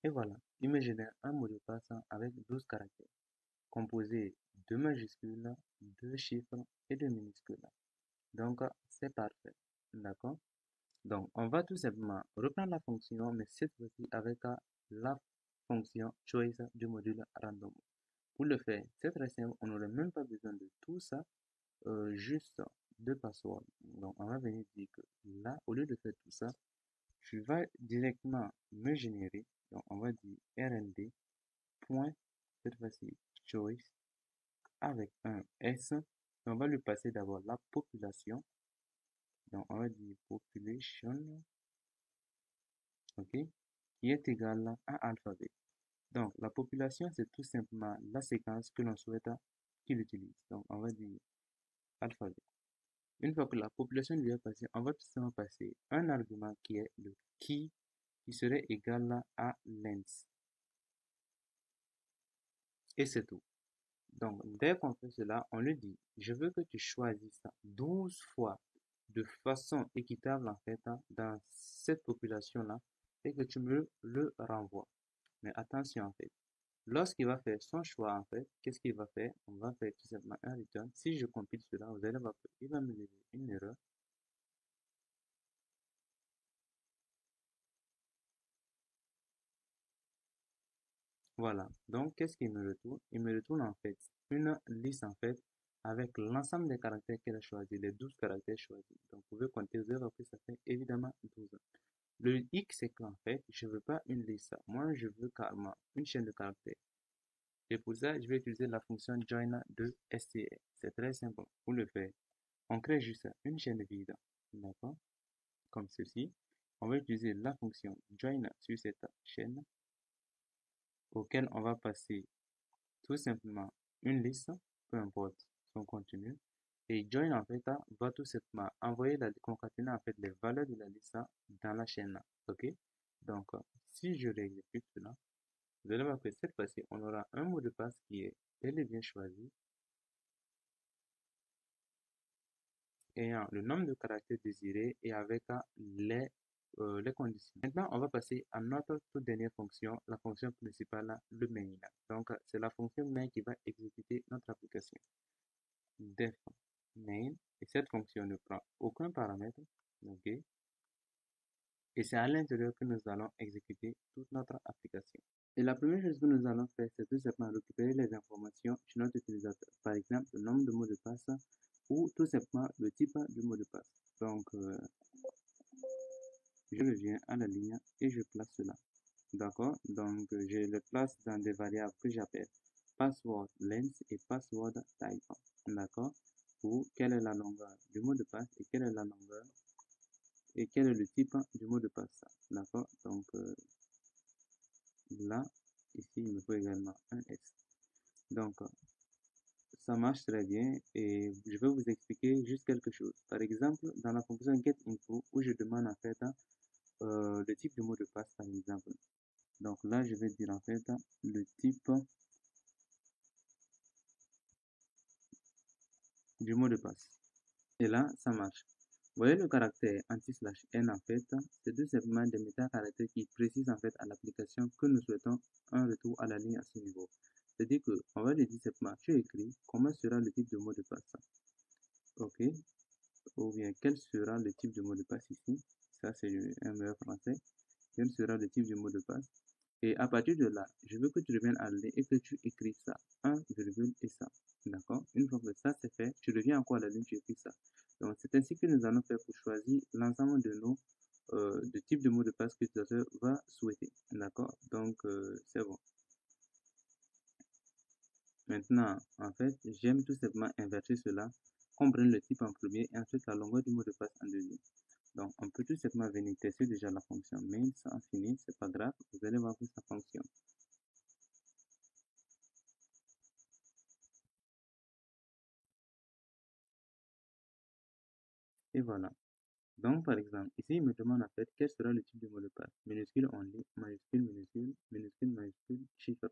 Et voilà, il me génère un mot de passe avec 12 caractères, composé de majuscules, de chiffres et de minuscules. Donc c'est parfait. D'accord? Donc on va tout simplement reprendre la fonction, mais cette fois-ci avec la fonction choice du module random. Pour le faire, c'est très simple, on n'aurait même pas besoin de tout ça, juste de password. Donc, on va venir dire que là, au lieu de faire tout ça, tu vas directement me générer, donc on va dire rnd, point, cette fois-ci, choice, avec un S, on va lui passer d'abord la population, donc on va dire population, ok, qui est égale à alphabet. Donc la population, c'est tout simplement la séquence que l'on souhaite qu'il utilise. Donc on va dire alphabet. Une fois que la population lui est passée, on va tout simplement passer un argument qui est le qui serait égal à length. Et c'est tout. Donc, dès qu'on fait cela, on lui dit, je veux que tu choisisses 12 fois de façon équitable, en fait, dans cette population-là, et que tu me le renvoies. Mais attention, en fait, lorsqu'il va faire son choix, en fait, qu'est-ce qu'il va faire? On va faire tout simplement un return. Si je compile cela, vous allez voir qu'il va me donner une erreur. Voilà. Donc, qu'est-ce qu'il me retourne? Il me retourne en fait une liste en fait avec l'ensemble des caractères qu'elle a choisi, les 12 caractères choisis. Donc, vous pouvez compter, vous allez voir que ça fait évidemment 12. Le X, c'est qu'en fait, je ne veux pas une liste. Moi, je veux carrément une chaîne de caractères. Et pour ça, je vais utiliser la fonction join de str. C'est très simple. Pour le faire, on crée juste une chaîne vide. D'accord? Comme ceci. On va utiliser la fonction join sur cette chaîne auquel on va passer tout simplement une liste, peu importe son contenu. Et join en fait va tout simplement envoyer concaténer en fait les valeurs de la liste dans la chaîne. Ok? Donc, si je réexécute cela, vous allez voir que cette fois-ci, on aura un mot de passe qui est bel et bien choisi, ayant le nombre de caractères désirés et avec les conditions. Maintenant, on va passer à notre toute dernière fonction, la fonction principale, le main. Donc, c'est la fonction main qui va exécuter notre application. Def main, et cette fonction ne prend aucun paramètre, ok, et c'est à l'intérieur que nous allons exécuter toute notre application. Et la première chose que nous allons faire, c'est tout simplement récupérer les informations chez notre utilisateur. Par exemple, le nombre de mots de passe ou tout simplement le type du mot de passe. Donc, je reviens à la ligne et je place cela. D'accord? Donc, je le place dans des variables que j'appelle password length et password type. D'accord? Pour quelle est la longueur du mot de passe et quelle est la longueur et quel est le type du mot de passe. D'accord? Donc, là, ici, il me faut également un S. Donc, ça marche très bien et je vais vous expliquer juste quelque chose. Par exemple, dans la fonction getInfo où je demande en fait le type de mot de passe par exemple. Donc là, je vais dire en fait le type du mot de passe. Et là, ça marche. Vous voyez le caractère anti/n en fait, c'est tout simplement des méta-caractères qui précisent en fait à l'application que nous souhaitons un retour à la ligne à ce niveau. C'est-à-dire qu'on va lui dire simplement, tu écris comment sera le type de mot de passe. Ok, ou bien quel sera le type de mot de passe ici. Ça, c'est un meilleur français. Quel sera le type de mot de passe. Et à partir de là, je veux que tu reviennes à la et que tu écrives ça. 1, virgule et ça. D'accord? Une fois que ça c'est fait, tu reviens encore à la ligne, tu écris ça. Donc, c'est ainsi que nous allons faire pour choisir l'ensemble de nos de types de mots de passe que l'utilisateur va souhaiter. D'accord? Donc, c'est bon. Maintenant, en fait, j'aime tout simplement inverser cela, qu'on prenne le type en premier et ensuite la longueur du mot de passe en deuxième. Donc, on peut tout simplement venir tester déjà la fonction main sans finir, c'est pas grave, vous allez voir que ça fonctionne. Et voilà. Donc, par exemple, ici, il me demande en fait quel sera le type de mot de passe. Minuscule only, majuscule, minuscule, minuscule, majuscule, chiffre.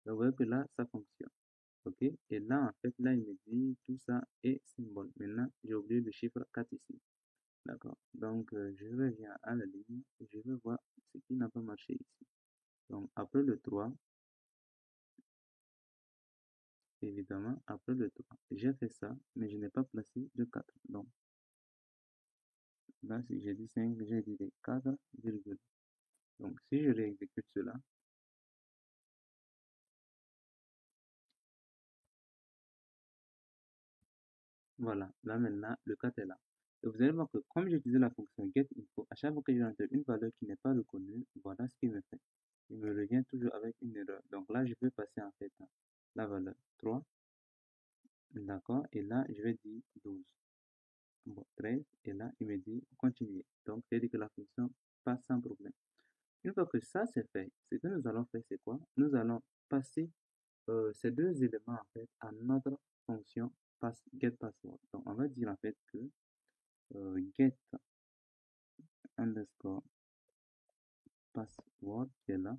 Donc, vous voyez que là, ça fonctionne. OK? Et là, en fait, là, il me dit tout ça est symbole. Maintenant, j'ai oublié le chiffre 4 ici. D'accord? Donc, je reviens à la ligne et je vais voir ce qui n'a pas marché ici. Donc, après le 3, évidemment, après le 3, j'ai fait ça, mais je n'ai pas placé de 4. Donc, là, si j'ai dit 5, j'ai dit 4, virgule. Donc, si je réexécute cela, voilà, là maintenant, le 4 est là. Et vous allez voir que comme j'ai utilisé la fonction getInfo, à chaque fois que je rentre une valeur qui n'est pas reconnue, voilà ce qu'il me fait. Il me revient toujours avec une erreur. Donc là, je vais passer en fait la valeur 3. D'accord. Et là, je vais dire 12. Bon, 13. Et là, il me dit continuer. Donc, c'est-à-dire que la fonction passe sans problème. Une fois que ça c'est fait, ce que nous allons faire, c'est quoi? Nous allons passer ces deux éléments en fait à notre fonction getPassword. Donc, on va dire en fait que get underscore password qui est là.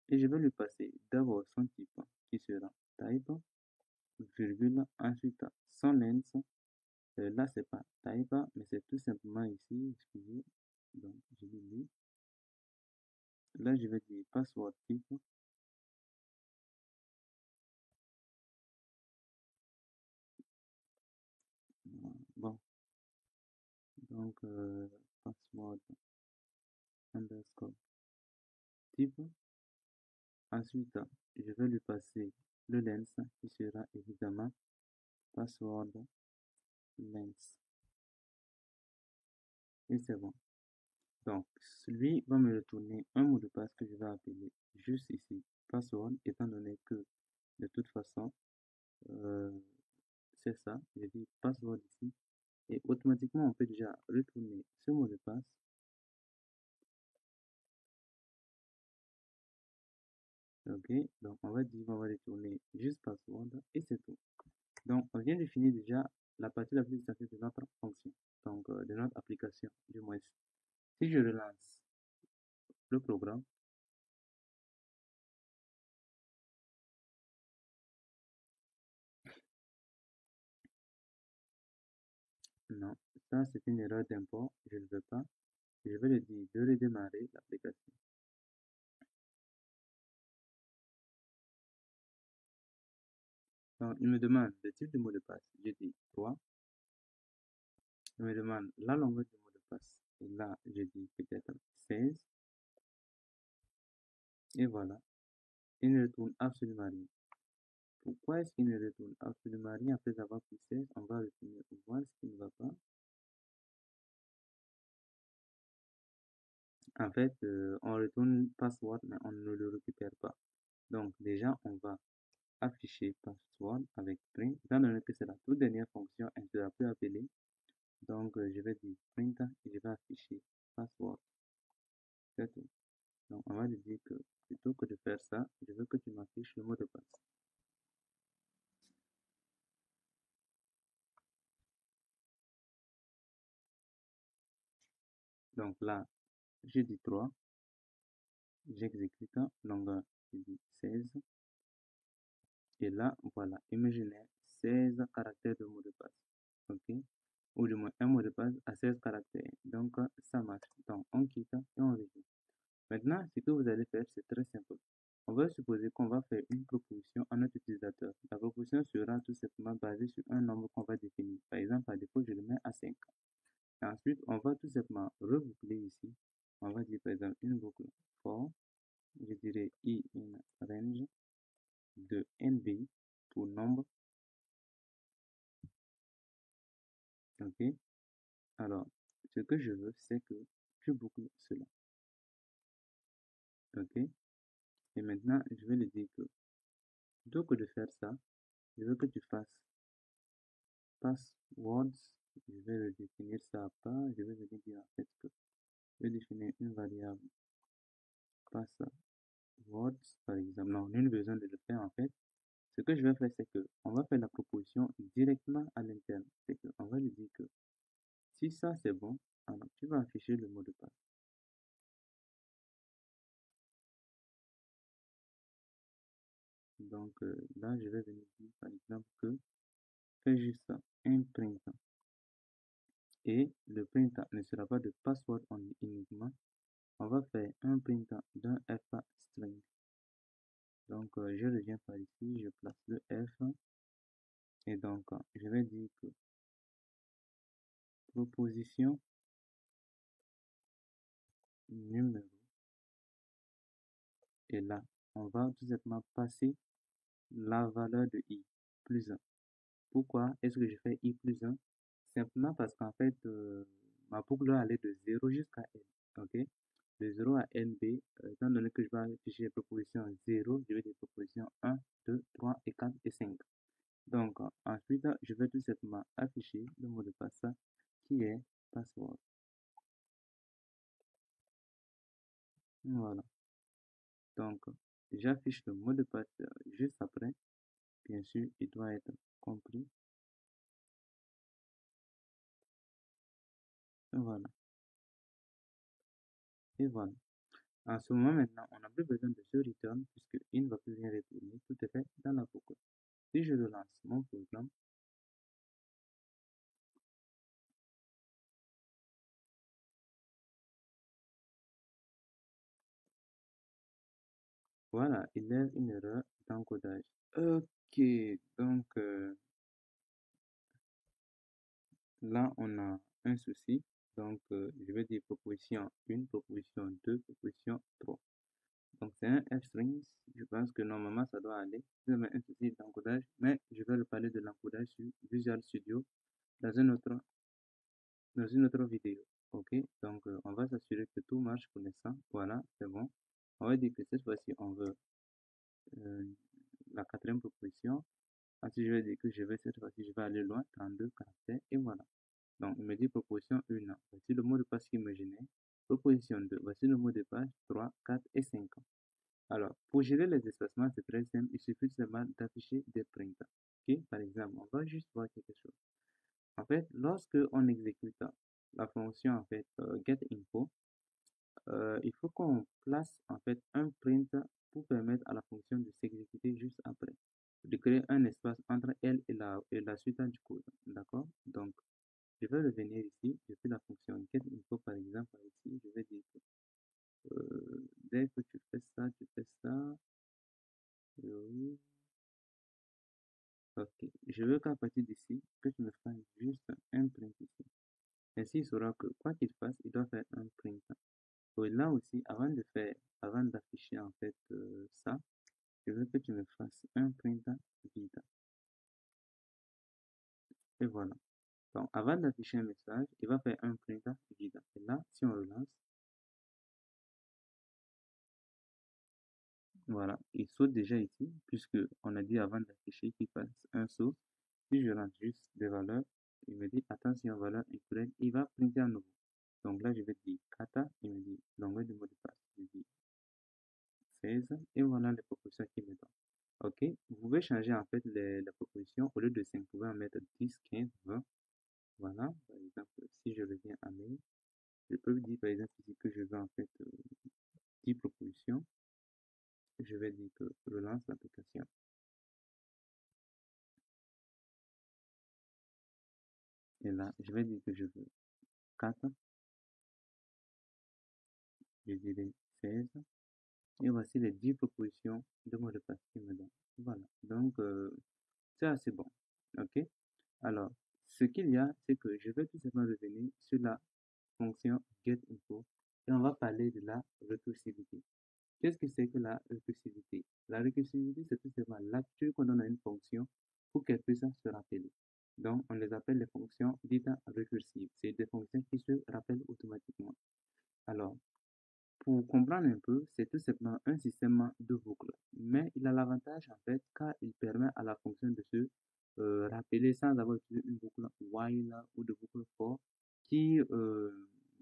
Et je vais lui passer d'abord son type qui sera type, virgule, ensuite son length. Là, c'est pas type, mais c'est tout simplement ici, excusez. Donc, je vais dire, là, je vais dire password type. Bon, donc, password underscore type. Ensuite, je vais lui passer le length qui sera évidemment password length. Et c'est bon. Donc, lui va me retourner un mot de passe que je vais appeler juste ici password, étant donné que de toute façon, euh, c'est ça. Je dis password ici. Et automatiquement, on peut déjà retourner ce mot de passe. Ok, donc on va dire, on va retourner juste password et c'est tout. Donc, on vient de finir déjà la partie la plus essentielle de notre fonction, donc de notre application, du moins. Si je relance le programme, non, ça c'est une erreur d'import, je ne veux pas. Je vais le dire de redémarrer l'application. Donc, il me demande le type de mot de passe. Je dis 3. Il me demande la longueur du mot de passe. Et là, je dis peut-être 16. Et voilà. Il ne retourne absolument rien. Pourquoi est-ce qu'il ne retourne absolument rien après avoir pris 16? On va retourner voir ce qui ne va pas. En fait, on retourne password, mais on ne le récupère pas. Donc, déjà, on va afficher password avec print. Étant donné que c'est la toute dernière fonction, elle ne sera plus appelée. Donc, je vais dire print et je vais afficher password. C'est tout. Donc, on va lui dire que plutôt que de faire ça, je veux que tu m'affiches le mot de passe. Donc là, je dis 3, j'exécute, longueur, je dis 16. Et là, voilà, imaginez 16 caractères de mot de passe. OK? Ou du moins un mot de passe à 16 caractères. Donc, ça marche. Donc, on quitte et on revient. Maintenant, ce que vous allez faire, c'est très simple. On va supposer qu'on va faire une proposition à notre utilisateur. La proposition sera tout simplement basée sur un nombre qu'on va définir. Par exemple, par défaut, je le mets à 5. Et ensuite, on va tout simplement reboucler ici. On va dire par exemple une boucle for, je dirais i in range de nb pour nombre. Ok. Alors, ce que je veux, c'est que tu boucles cela. Ok. Et maintenant, je vais lui dire que plutôt que de faire ça, je veux que tu fasses passwords. Je vais le définir ça à part. Je vais lui dire en fait que je vais définir une variable passwords, par exemple. Non, nul besoin de le faire en fait. Ce que je vais faire, c'est que on va faire la proposition directement à l'interne. C'est qu'on va lui dire que si ça c'est bon, alors tu vas afficher le mot de passe. Donc là, je vais venir dire par exemple que fais juste un print. Et le print ne sera pas de password uniquement. On va faire un print d'un f string. Donc je reviens par ici, je place le f. Et donc je vais dire que proposition numéro. Et là, on va tout simplement passer la valeur de i plus 1. Pourquoi est-ce que je fais i plus 1? simplement parce qu'en fait, ma boucle va aller de 0 jusqu'à n. OK? De 0 à nb, étant donné que je vais afficher les propositions 0, je vais des propositions 1, 2, 3 et 4 et 5. Donc, ensuite, je vais tout simplement afficher le mot de passe qui est password. Voilà. Donc, j'affiche le mot de passe juste après. Bien sûr, il doit être compris. Voilà. Et voilà. En ce moment maintenant, on n'a plus besoin de ce return puisqu'il ne va plus rien retourner. Tout est fait dans la boucle. Si je relance mon programme, voilà, il y a une erreur d'encodage. Ok, donc là, on a un souci. Donc, je vais dire proposition 1, proposition 2, proposition 3. Donc, c'est un f-string. Je pense que normalement, ça doit aller. Je mets un souci d'encodage, mais je vais reparler de l'encodage sur Visual Studio dans dans une autre vidéo. Ok, donc on va s'assurer que tout marche pour l'instant. Voilà, c'est bon. On va dire que cette fois-ci, on veut euh, la quatrième proposition. Ensuite, je vais dire que je vais cette fois-ci, je vais aller loin, 32 caractères, et voilà. Donc, il me dit proposition 1. Voici le mot de passe qui me gênait. Proposition 2. Voici le mot de passe 3, 4 et 5. Alors, pour gérer les espacements, c'est très simple. Il suffit seulement d'afficher des prints. Ok, par exemple, on va juste voir quelque chose. En fait, lorsque on exécute la fonction en fait getInfo, il faut qu'on place en fait un print pour permettre à la fonction de s'exécuter juste après, de créer un espace entre elle et la suite du code. D'accord? Donc, je vais revenir ici, depuis la fonction getInfo par exemple, ici, je vais dire que dès que tu fais ça, oui, ok. Je veux qu'à partir d'ici, que tu me fasses juste un print ici. Ainsi, il saura que quoi qu'il fasse, il doit faire un print. Et là aussi, avant d'afficher en fait ça, je veux que tu me fasses un print vide. Et voilà. Donc, avant d'afficher un message, il va faire un print vide. Et là, si on relance, voilà, il saute déjà ici, puisque on a dit avant d'afficher qu'il fasse un saut. Si je rentre juste des valeurs, il me dit attention, valeur incorrecte, il va printer à nouveau. Donc là, je vais dire kata, il me dit longueur du mot de passe, je dis 16, et voilà les propositions qu'il me donne. Ok, vous pouvez changer en fait les propositions. Au lieu de 5, vous pouvez en mettre 10, 15, 20. Voilà, par exemple, si je reviens à mail, je peux dire par exemple ici que je veux en fait 10 propositions. Je vais dire que je lance l'application. Et là, je vais dire que je veux 4, je dirais 16. Et voici les 10 propositions de mot de passe qu'il me donne. Voilà, donc c'est assez bon. Ok, alors ce qu'il y a, c'est que je vais tout simplement revenir sur la fonction getInfo et on va parler de la récursivité. Qu'est-ce que c'est que la récursivité? La récursivité, c'est tout simplement l'aptitude qu'on donne à une fonction pour qu'elle puisse se rappeler. Donc, on les appelle les fonctions dites récursives. C'est des fonctions qui se rappellent automatiquement. Alors, pour comprendre un peu, c'est tout simplement un système de boucles. Mais il a l'avantage, en fait, car il permet à la fonction de se rappeler sans avoir utilisé une boucle while ou de boucle for qui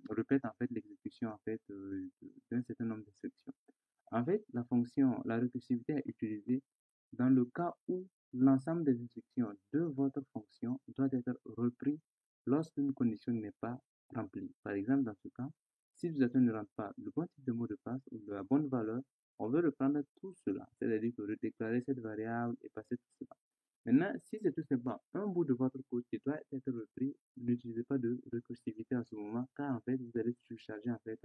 répète en fait l'exécution en fait d'un certain nombre d'instructions. En fait, la récursivité est utilisée dans le cas où l'ensemble des instructions de votre fonction doit être repris lorsqu'une condition n'est pas remplie. Par exemple, dans ce cas, si l'utilisateur ne rentre pas le bon type de mot de passe ou de la bonne valeur, on veut reprendre tout cela, c'est-à-dire que redéclarer cette variable et passer tout cela. Maintenant, si c'est tout simplement un bout de votre code qui doit être repris, n'utilisez pas de récursivité à ce moment, car en fait, vous allez surcharger en fait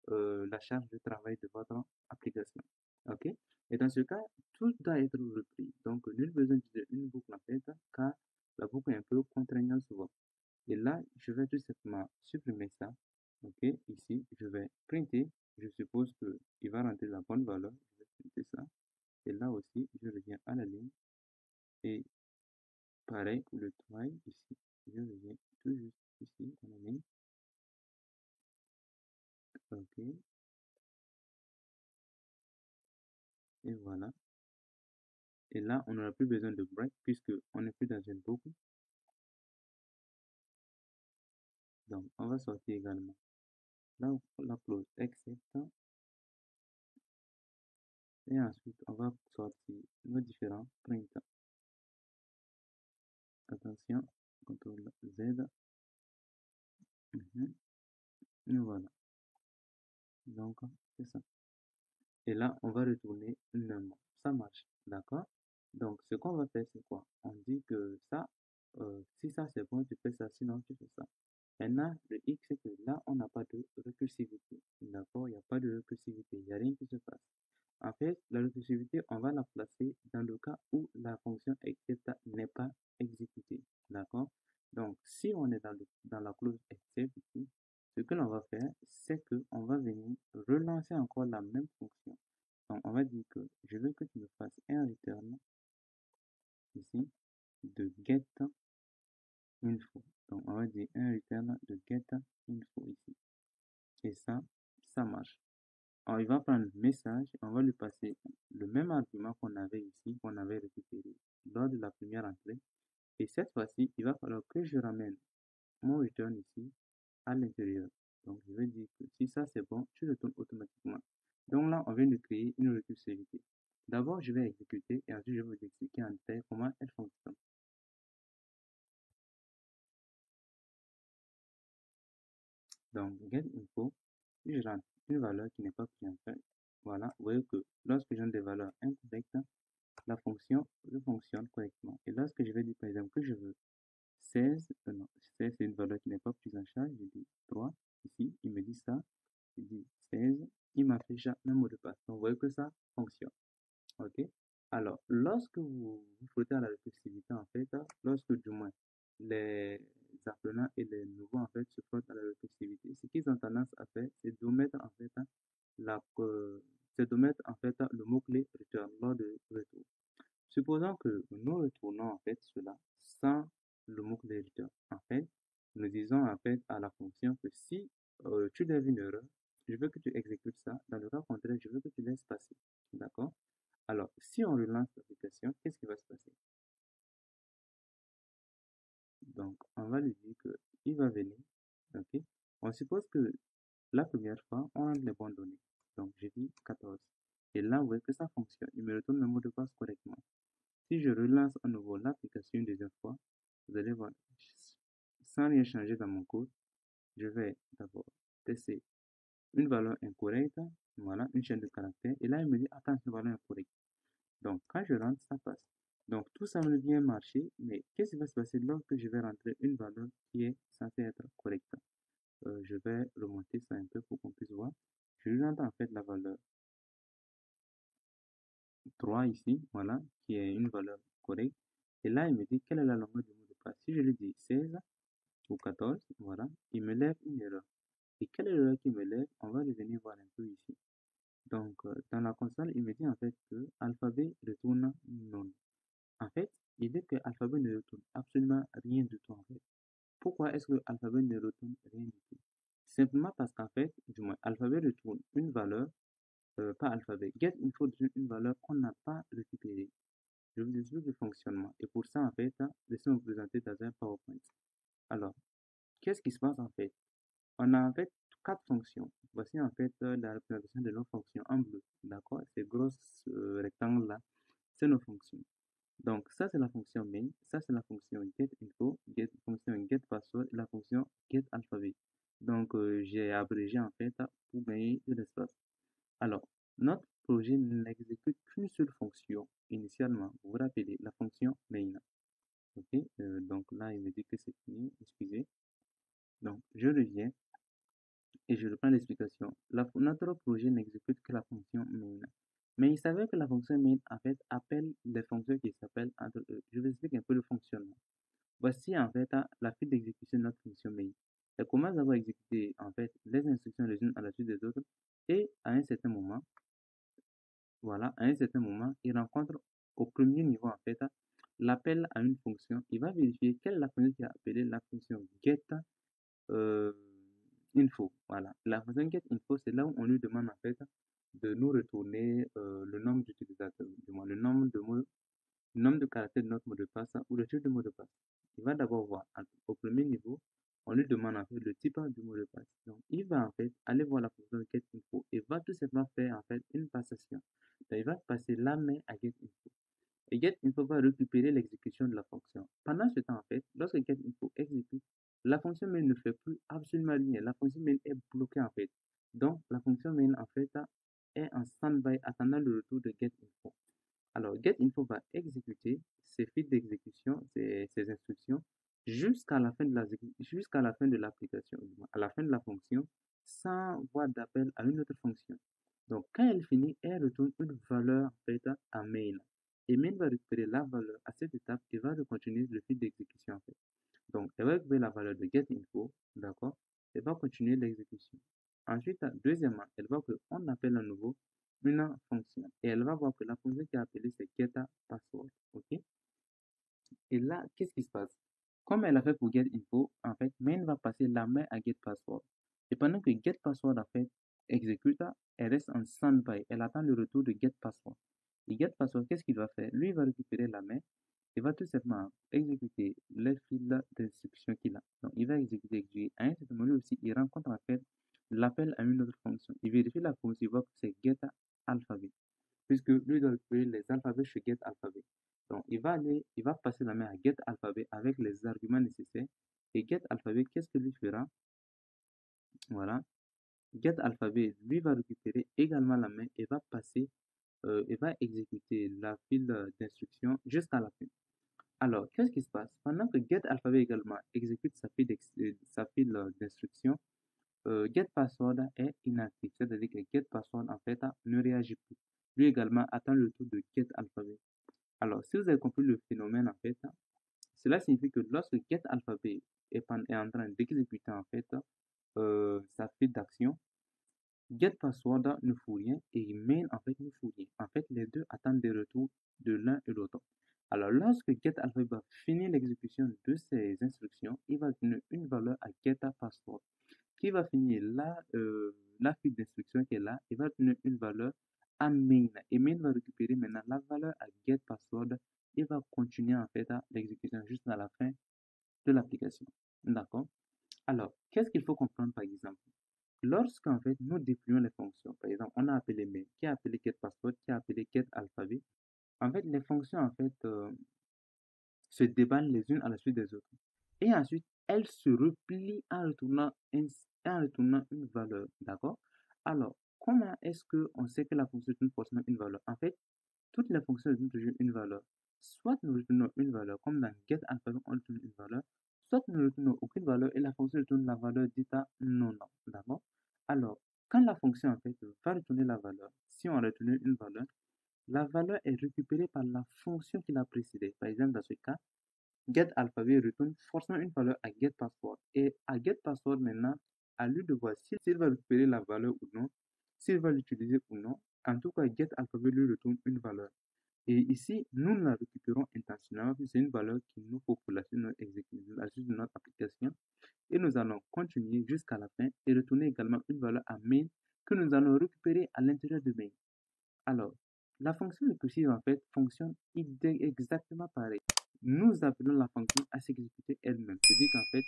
la charge de travail de votre application. OK? Et dans ce cas, tout doit être repris. Donc, nul besoin d'une boucle en fait, car la boucle est un peu contraignante souvent. Et là, je vais tout simplement supprimer ça. OK? Ici, je vais printer. Je suppose qu'il va rentrer la bonne valeur. Je vais printer ça. Et là aussi, je reviens à la ligne. Et pareil pour le travail ici. Je reviens tout juste ici, on a mis, ok, et voilà. Et là, on n'aura plus besoin de break puisque on n'est plus dans une boucle. Donc, on va sortir également la clause except et ensuite on va sortir nos différents print. Attention, CTRL Z. Et voilà. Donc, c'est ça. Et là, on va retourner num. Ça marche. D'accord? Donc, ce qu'on va faire, c'est quoi? On dit que ça, si ça c'est bon, tu fais ça, sinon tu fais ça. Maintenant, le X, c'est que là, on n'a pas de récursivité. D'accord? Il n'y a pas de récursivité. Il n'y a rien qui se passe. En fait, la récursivité, on va la placer dans le cas où la fonction except n'est pas exécutée. D'accord? Donc, si on est dans la clause except ici, ce que l'on va faire, c'est qu'on va venir relancer encore la même fonction. Donc, on va dire que je veux que tu me fasses un return ici de get info. Donc, on va dire un return de get info ici. Et ça marche. Alors, il va prendre le message, on va lui passer le même argument qu'on avait ici, qu'on avait récupéré lors de la première entrée. Et cette fois-ci, il va falloir que je ramène mon return ici à l'intérieur. Donc, je vais dire que si ça c'est bon, tu retournes automatiquement. Donc là, on vient de créer une récursivité. D'abord, je vais exécuter et ensuite je vais vous expliquer en détail comment elle fonctionne. Donc, get info, si je rentre une valeur qui n'est pas prise en fait, voilà, vous voyez que lorsque j'ai des valeurs incorrectes, la fonction fonctionne correctement. Et lorsque je vais dire par exemple que je veux 16, non, 16 c'est une valeur qui n'est pas prise en charge, je dis 3, ici, il me dit ça, je dis 16, il m'affiche un mot de passe. Donc, vous voyez que ça fonctionne. Ok? Alors, lorsque vous frottez à la récursivité, en fait, lorsque du moins les apprenants et les nouveaux, en fait, se frottent à la récursivité, ce qu'ils ont tendance à faire, c'est de mettre, en fait, le mot-clé return lors de retour. Supposons que nous retournons, en fait, cela sans le mot-clé return. En fait, nous disons, en fait, à la fonction que si tu lèves une erreur, je veux que tu exécutes ça. Dans le cas contraire, je veux que tu laisses passer. D'accord? Alors, si on relance l'application, qu'est-ce qui va se passer? Donc, on va lui dire qu'il va venir. Ok? On suppose que la première fois, on rentre les bonnes données. Donc, j'ai dit 14. Et là, vous voyez que ça fonctionne. Il me retourne le mot de passe correctement. Si je relance à nouveau l'application une deuxième fois, vous allez voir, sans rien changer dans mon code, je vais d'abord tester une valeur incorrecte. Voilà, une chaîne de caractères. Et là, il me dit, attends, c'est une valeur incorrecte. Donc, quand je rentre, ça passe. Donc, tout ça semble bien marcher, mais qu'est-ce qui va se passer lorsque je vais rentrer une valeur qui est censée être correcte? Je vais remonter ça un peu pour qu'on puisse voir. Je rentre en fait la valeur 3 ici, voilà, qui est une valeur correcte. Et là, il me dit quelle est la longueur du mot de passe. Si je lui dis 16 ou 14, voilà, il me lève une erreur. Et quelle est l'erreur qui me lève? On va revenir voir un peu ici. Donc, dans la console, il me dit en fait que alphabet retourne non. En fait, il dit que alphabet ne retourne absolument rien du tout en fait. Pourquoi est-ce que alphabet ne retourne rien du tout? Simplement parce qu'en fait, du moins, alphabet retourne une valeur, pas alphabet. Get info retourne une valeur qu'on n'a pas récupérée. Je vous explique le fonctionnement. Et pour ça, en fait, laissez-moi vous présenter dans un PowerPoint. Alors, qu'est-ce qui se passe en fait? On a en fait 4 fonctions. Voici en fait la représentation de nos fonctions en bleu. D'accord? Ces gros rectangles-là, c'est nos fonctions. Donc, ça, c'est la fonction main. Ça, c'est la fonction getInfo, fonction getPassword et la fonction getAlphabet. Donc, j'ai abrégé en fait pour gagner de l'espace. Alors, notre projet n'exécute qu'une seule fonction initialement. Vous vous rappelez, la fonction main. Ok, donc là, il me dit que c'est fini. Excusez. Donc, je reviens et je reprends l'explication. Notre projet n'exécute que la fonction main. Mais il s'avère que la fonction main, en fait, appelle les fonctions qui s'appellent entre eux. Je vous explique un peu le fonctionnement. Voici, en fait, la file d'exécution de notre fonction main. Elle commence à avoir exécuté, en fait, les instructions les unes à la suite des autres. Et à un certain moment, voilà, à un certain moment, il rencontre au premier niveau, en fait, l'appel à une fonction, il va vérifier quelle est la fonction qui a appelé la fonction get euh, info. Voilà. La fonction get info, c'est là où on lui demande en fait de nous retourner le nombre d'utilisateurs, du moins le nombre de mots, le nombre de caractères de notre mot de passe ou le type de mot de passe. Il va d'abord voir au premier niveau, on lui demande en fait le type du mot de passe. Donc, il va en fait aller voir la fonction getInfo et va tout simplement faire en fait une passation. Donc, il va passer la main à getInfo. Et getInfo va récupérer l'exécution de la fonction. Pendant ce temps, en fait, lorsque getInfo exécute, la fonction main ne fait plus absolument rien. La fonction main est bloquée en fait. Donc, la fonction main en fait est en stand-by attendant le retour de getInfo. Alors, getInfo va exécuter ces fils d'exécution, ces instructions, jusqu'à la fin de l'application, à la fin de la fonction, sans voie d'appel à une autre fonction. Donc, quand elle finit, elle retourne une valeur en fait à main. Et main va récupérer la valeur à cette étape et va continuer le fil d'exécution en fait. Donc, elle va récupérer la valeur de getInfo, d'accord? Elle va continuer l'exécution. Ensuite, deuxièmement, elle va qu'on appelle à nouveau une fonction. Et elle va voir que la fonction qui est appelée, c'est getPassword. OK? Et là, qu'est-ce qui se passe? Comme elle a fait pour getInfo, en fait, main va passer la main à getPassword. Et pendant que getPassword, en fait, exécute, elle reste en standby. Elle attend le retour de getPassword. Et getPassword, qu'est-ce qu'il va faire? Lui, il va récupérer la main. Il va tout simplement exécuter le fil d'instruction qu'il a. Donc, il va exécuter. À un certain moment, lui aussi, il rencontre en fait l'appel à une autre fonction. Il vérifie la fonction, il voit que c'est getAlphabet, puisque lui doit récupérer les alphabets chez getAlphabet. Donc, il va passer la main à getAlphabet avec les arguments nécessaires. Et getAlphabet, qu'est-ce que lui fera? Voilà. GetAlphabet, lui, va récupérer également la main et va passer, et va exécuter la file d'instruction jusqu'à la fin. Alors, qu'est-ce qui se passe? Pendant que getAlphabet également exécute sa file d'instruction, getPassword est inactif, c'est-à-dire que getPassword en fait ne réagit plus. Lui également attend le tour de getAlphabet. Alors, si vous avez compris le phénomène en fait, cela signifie que lorsque getAlphabet est en train d'exécuter en fait sa file d'action, getPassword ne fout rien et main en fait ne fout rien. En fait, les deux attendent des retours de l'un et l'autre. Alors, lorsque getAlphabet va finir l'exécution de ces instructions, il va donner une valeur à getPassword qui va finir la file d'instruction qui est là et va donner une valeur à main. Et main va récupérer maintenant la valeur à getPassword et va continuer en fait l'exécution jusqu'à la fin de l'application. D'accord? Alors, qu'est-ce qu'il faut comprendre par exemple? Lorsqu'en fait nous déployons les fonctions, par exemple, on a appelé main, qui a appelé getPassword, qui a appelé getAlphabet. En fait, les fonctions en fait se déballent les unes à la suite des autres. Et ensuite, elles se replient en retournant une valeur. D'accord? Alors, comment est-ce qu'on sait que la fonction retourne forcément une valeur? En fait, toutes les fonctions retournent toujours une valeur. Soit nous retournons une valeur, comme dans getAlphabet, on retourne une valeur, soit nous ne retournons aucune valeur et la fonction retourne la valeur dite à non. D'accord? Alors, quand la fonction en fait va retourner la valeur, si on retourne une valeur, la valeur est récupérée par la fonction qui l'a précédée. Par exemple, dans ce cas, getAlphabet retourne forcément une valeur à getPassword. Et à getPassword maintenant, à lui de voir s'il va récupérer la valeur ou non, s'il va l'utiliser ou non. En tout cas, getAlphabet lui retourne une valeur. Et ici, nous la récupérons intentionnellement, c'est une valeur qu'il nous faut pour la suite de notre application. Et nous allons continuer jusqu'à la fin et retourner également une valeur à main que nous allons récupérer à l'intérieur de main. Alors, la fonction récursive en fait fonctionne exactement pareil. Nous appelons la fonction à s'exécuter elle-même. C'est-à-dire qu'en fait,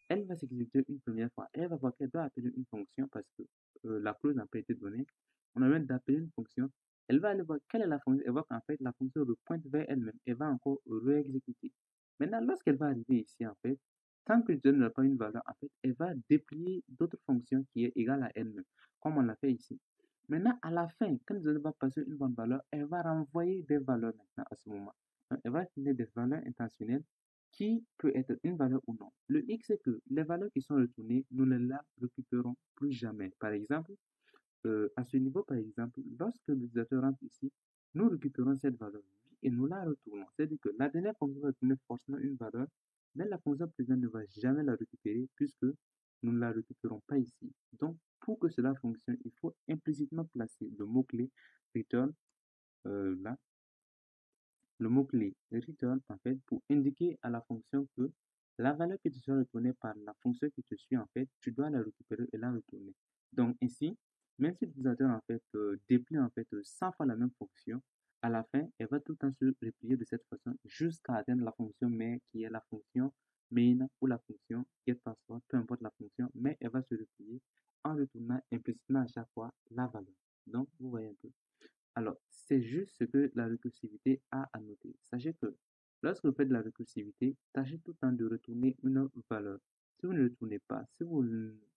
elle va s'exécuter une première fois. Elle va voir qu'elle doit appeler une fonction parce que la clause n'a pas été donnée. On a besoin d'appeler une fonction. Elle va aller voir quelle est la fonction. Elle voit qu'en fait, la fonction repointe vers elle-même. Elle va encore réexécuter. Maintenant, lorsqu'elle va arriver ici, en fait, tant que je ne donne pas une valeur, en fait, elle va déplier d'autres fonctions qui est égale à elle-même, comme on l'a fait ici. Maintenant, à la fin, quand elle va passer une bonne valeur, elle va renvoyer des valeurs maintenant à ce moment. Donc, elle va donner des valeurs intentionnelles qui peut être une valeur ou non. Le X, c'est que les valeurs qui sont retournées, nous ne les récupérons plus jamais. Par exemple, à ce niveau, par exemple, lorsque l'utilisateur rentre ici, nous récupérons cette valeur et nous la retournons. C'est-à-dire que la dernière fonction va retourner forcément une valeur, mais la fonction précédente ne va jamais la récupérer puisque nous ne la récupérons pas ici. Donc, pour que cela fonctionne, il faut implicitement placer le mot-clé return là. le mot-clé return en fait pour indiquer à la fonction que la valeur qui te sera retournée par la fonction qui te suit en fait, tu dois la récupérer et la retourner. Donc ici, même si l'utilisateur en fait déplie en fait 100 fois la même fonction, à la fin, elle va tout le temps se replier de cette façon jusqu'à atteindre la fonction main qui est la fonction main ou la fonction getPassword, peu importe la fonction, mais elle va se replier en retournant implicitement à chaque fois la valeur. Donc, vous voyez un peu. Alors, c'est juste ce que la récursivité a à noter. Sachez que lorsque vous faites de la récursivité, tâchez tout le temps de retourner une valeur. Si vous ne retournez pas, si vous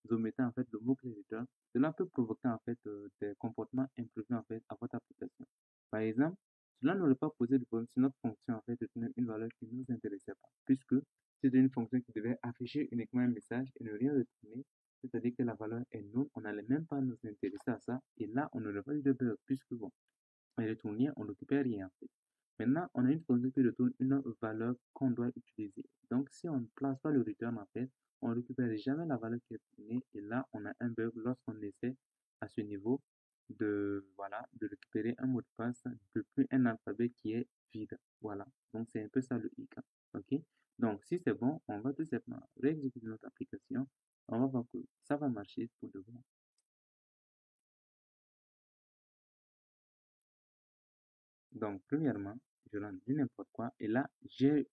omettez en fait le mot-clé return, cela peut provoquer en fait des comportements imprévus en fait à votre application. Par exemple, cela n'aurait pas posé de problème si notre fonction en fait retenait une valeur qui ne nous intéressait pas, puisque c'était une fonction qui devait afficher uniquement un message et ne rien retourner, c'est-à-dire que la valeur est nulle, on n'allait même pas nous intéresser à ça, et là, on n'aurait pas eu de bug, puisque bon, on retourne rien, on n'occupait rien en fait. Maintenant, on a une fonction qui retourne une valeur qu'on doit utiliser. Donc, si on ne place pas le return en fait, on ne récupère jamais la valeur qui est retournée, et là, on a un bug lorsqu'on essaie à ce niveau de, voilà, de récupérer un mot de passe depuis un alphabet qui est vide. Voilà. Donc, c'est un peu ça le hic. OK? Donc, si c'est bon, on va tout simplement réexécuter notre application. On va voir que ça va marcher pour de bon. Donc, premièrement, je lance du n'importe quoi et là, j'ai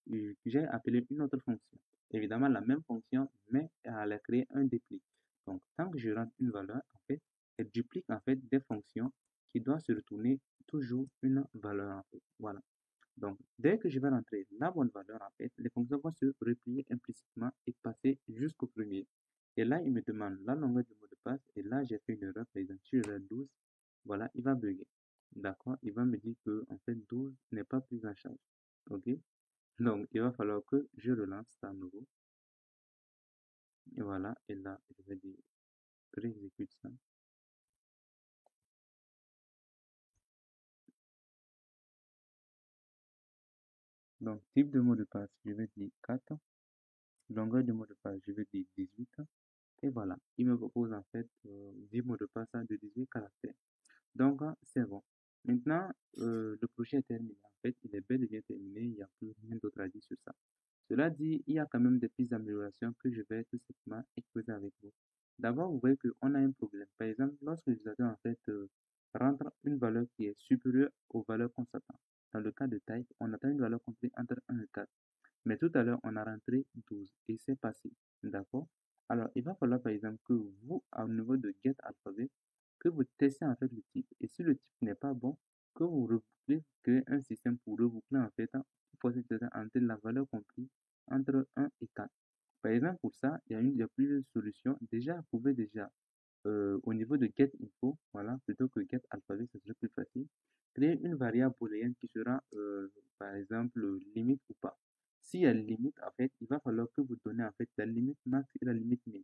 appelé une autre fonction. Évidemment, la même fonction, mais elle a créé un dupli. Donc, tant que je rentre une valeur, en fait, elle duplique en fait des fonctions qui doivent se retourner toujours une valeur en fait. Voilà. Donc, dès que je vais rentrer la bonne valeur, en fait, les fonctions vont se replier implicitement et passer jusqu'au premier. Et là, il me demande la longueur du mot de passe. Et là, j'ai fait une erreur, par exemple, sur le 12, voilà, il va bugger. D'accord? Il va me dire que, en fait, 12 n'est pas pris en charge. OK? Donc, il va falloir que je relance ça à nouveau. Et voilà. Et là, je vais dire, réexécute ça. Donc, type de mot de passe, je vais dire 4. Longueur du mot de passe, je vais dire 18. Et voilà, il me propose en fait 10 mots de passe de 18 caractères. Donc, c'est bon. Maintenant, le projet est terminé. En fait, il est bel et bien terminé. Il n'y a plus rien d'autre à dire sur ça. Cela dit, il y a quand même des pistes d'amélioration que je vais tout simplement exposer avec vous. D'abord, vous voyez qu'on a un problème. Par exemple, lorsque l'utilisateur en fait rentre une valeur qui est supérieure aux valeurs qu'on s'attend. Dans le cas de type, on attend une valeur comprise entre 1 et 4. Mais tout à l'heure, on a rentré 12 et c'est passé. D'accord? Alors, il va falloir par exemple que vous, au niveau de get alphabet, que vous testez en fait le type. Et si le type n'est pas bon, que vous rebouclez, créez un système pour reboucler en fait, pour entre la valeur comprise entre 1 et 4. Par exemple, pour ça, il y a plusieurs solutions. Déjà, vous pouvez déjà, au niveau de get info, voilà, plutôt que get alphabet, ça serait plus facile, créer une variable booléenne qui sera, par exemple, limite ou pas. S'il y a limite, en fait, il va falloir que vous donnez en fait la limite max et la limite min.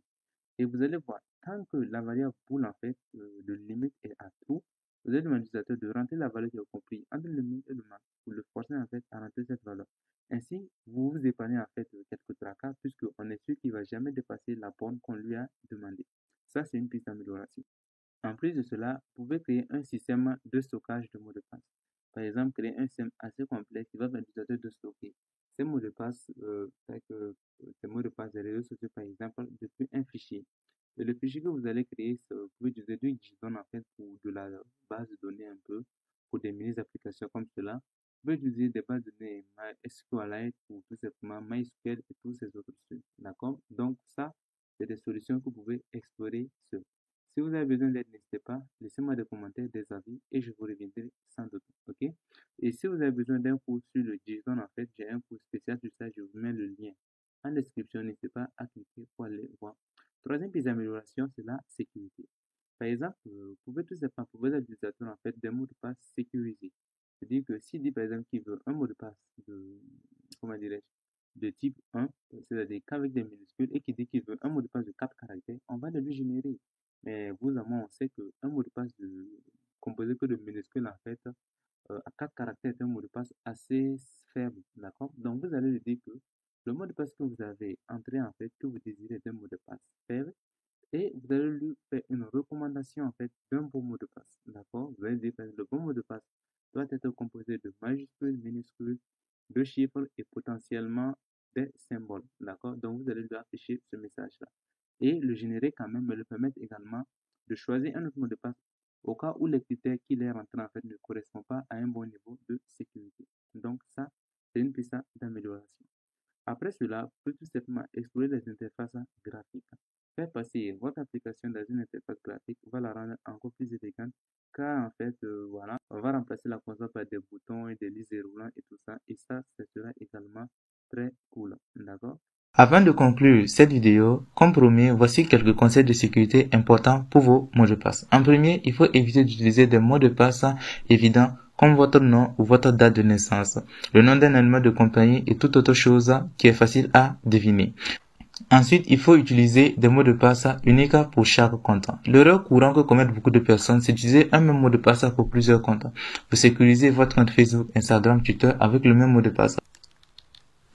Et vous allez voir, tant que la variable bool en fait de limite est à true, vous allez demander à l'utilisateur de rentrer la valeur qui est comprise entre le min et le max pour le forcer en fait à rentrer cette valeur. Ainsi, vous vous épargnez en fait quelques tracas puisqu'on est sûr qu'il ne va jamais dépasser la borne qu'on lui a demandé. Ça, c'est une piste d'amélioration. En plus de cela, vous pouvez créer un système de stockage de mots de passe. Par exemple, créer un système assez complexe qui va permettre à l'utilisateur de stocker ces mots de passe, ces mots de passe des réseaux sociaux, par exemple, depuis un fichier. Et le fichier que vous allez créer, vous pouvez utiliser du JSON en fait pour de la base de données un peu, pour des mini-applications comme cela. Vous pouvez utiliser des bases de données MySQLite ou tout simplement MySQL et tous ces autres trucs. D'accord? Donc ça, c'est des solutions que vous pouvez explorer sur. Si vous avez besoin d'aide, n'hésitez pas, laissez-moi des commentaires, des avis et je vous reviendrai sans doute. Ok? Et si vous avez besoin d'un cours sur le JSON, en fait, j'ai un cours spécial sur ça, je vous mets le lien en description, n'hésitez pas à cliquer pour aller voir. Troisième piste d'amélioration, c'est la sécurité. Par exemple, vous pouvez tout simplement proposer à l'utilisateur en fait des mots de passe sécurisés. C'est-à-dire que s'il dit par exemple qu'il veut un mot de passe de, comment dirais-je, de type 1, c'est-à-dire qu'avec des minuscules, et qu'il dit qu'il veut un mot de passe de 4 caractères, on va le lui générer. Mais vous et moi, on sait qu'un mot de passe composé que de minuscules, en fait, à 4 caractères est un mot de passe assez faible, d'accord? Donc, vous allez lui dire que le mot de passe que vous avez entré, en fait, que vous désirez est un mot de passe faible, et vous allez lui faire une recommandation, en fait, d'un bon mot de passe, d'accord? Vous allez dire que le bon mot de passe doit être composé de majuscules, minuscules, chiffres et potentiellement des symboles. D'accord? Donc, vous allez lui afficher ce message-là. Et le générer quand même, mais le permettre également de choisir un autre mot de passe au cas où les critères qu'il est rentré en fait ne correspondent pas à un bon niveau de sécurité. Donc, ça, c'est une piste d'amélioration. Après cela, vous pouvez tout simplement explorer les interfaces graphiques. Faire passer votre application dans une interface graphique va la rendre encore plus élégante car en fait, voilà, on va remplacer la console par des boutons et des listes déroulants et tout ça. Et ça sera également très cool. D'accord? Avant de conclure cette vidéo, comme promis, voici quelques conseils de sécurité importants pour vos mots de passe. En premier, il faut éviter d'utiliser des mots de passe évidents comme votre nom ou votre date de naissance, le nom d'un animal de compagnie et toute autre chose qui est facile à deviner. Ensuite, il faut utiliser des mots de passe uniques pour chaque compte. L'erreur courante que commettent beaucoup de personnes, c'est d'utiliser un même mot de passe pour plusieurs comptes. Vous sécurisez votre compte Facebook, Instagram, Twitter avec le même mot de passe.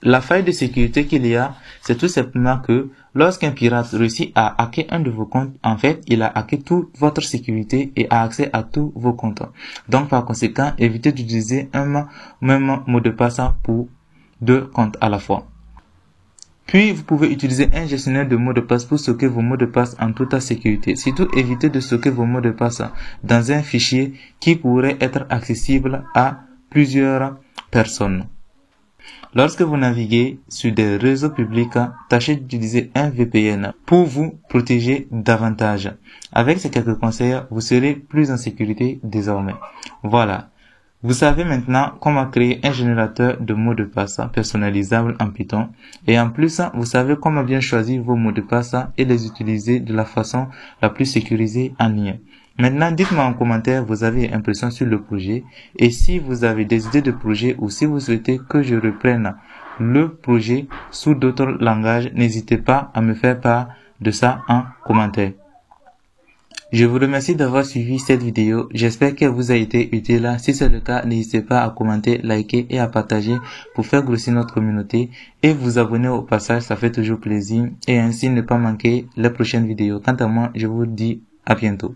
La faille de sécurité qu'il y a, c'est tout simplement que lorsqu'un pirate réussit à hacker un de vos comptes, en fait, il a hacké toute votre sécurité et a accès à tous vos comptes. Donc, par conséquent, évitez d'utiliser un même mot de passe pour 2 comptes à la fois. Puis, vous pouvez utiliser un gestionnaire de mots de passe pour stocker vos mots de passe en toute sécurité. Surtout, évitez de stocker vos mots de passe dans un fichier qui pourrait être accessible à plusieurs personnes. Lorsque vous naviguez sur des réseaux publics, tâchez d'utiliser un VPN pour vous protéger davantage. Avec ces quelques conseils, vous serez plus en sécurité désormais. Voilà. Vous savez maintenant comment créer un générateur de mots de passe personnalisable en Python. Et en plus, vous savez comment bien choisir vos mots de passe et les utiliser de la façon la plus sécurisée en ligne. Maintenant, dites-moi en commentaire vos avis et impressions sur le projet et si vous avez des idées de projet ou si vous souhaitez que je reprenne le projet sous d'autres langages, n'hésitez pas à me faire part de ça en commentaire. Je vous remercie d'avoir suivi cette vidéo. J'espère qu'elle vous a été utile. Si c'est le cas, n'hésitez pas à commenter, liker et à partager pour faire grossir notre communauté et vous abonner au passage, ça fait toujours plaisir et ainsi ne pas manquer les prochaines vidéos. Quant à moi, je vous dis à bientôt.